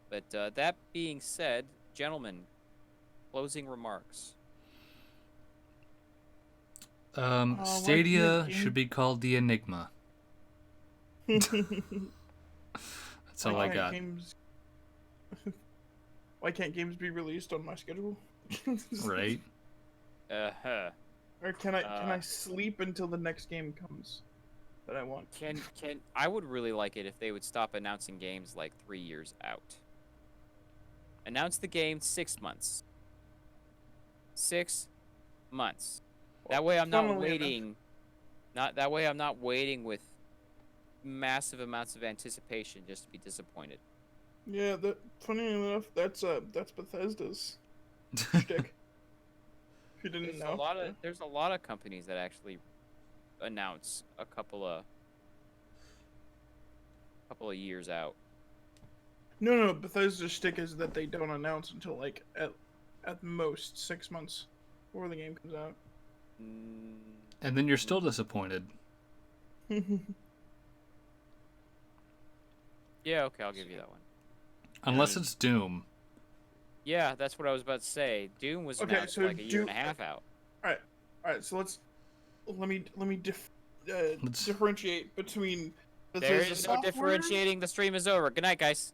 But that being said, gentlemen, closing remarks. Why Stadia can't should be called the Enigma. That's all I got. Why can't games be released on my schedule? Right? Uh-huh. Or can I sleep until the next game comes that I want? Can I would really like it if they would stop announcing games like 3 years out. Announce the game 6 months. 6 months. That way I'm not Funnily waiting. That way I'm not waiting with massive amounts of anticipation just to be disappointed. Yeah, funny enough, that's Bethesda's shtick. If you didn't know. There's a lot of companies that actually announce a couple of years out. No, Bethesda's shtick is that they don't announce until like at most 6 months before the game comes out. And then you're still disappointed. Yeah, okay, I'll give you that one. Unless it's Doom. Yeah, that's what I was about to say. Doom was announced like a year and a half out. All right. So let me differentiate between There Bethesda is no software. differentiating. The stream is over. Good night, guys.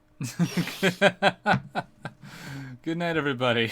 Good night, everybody.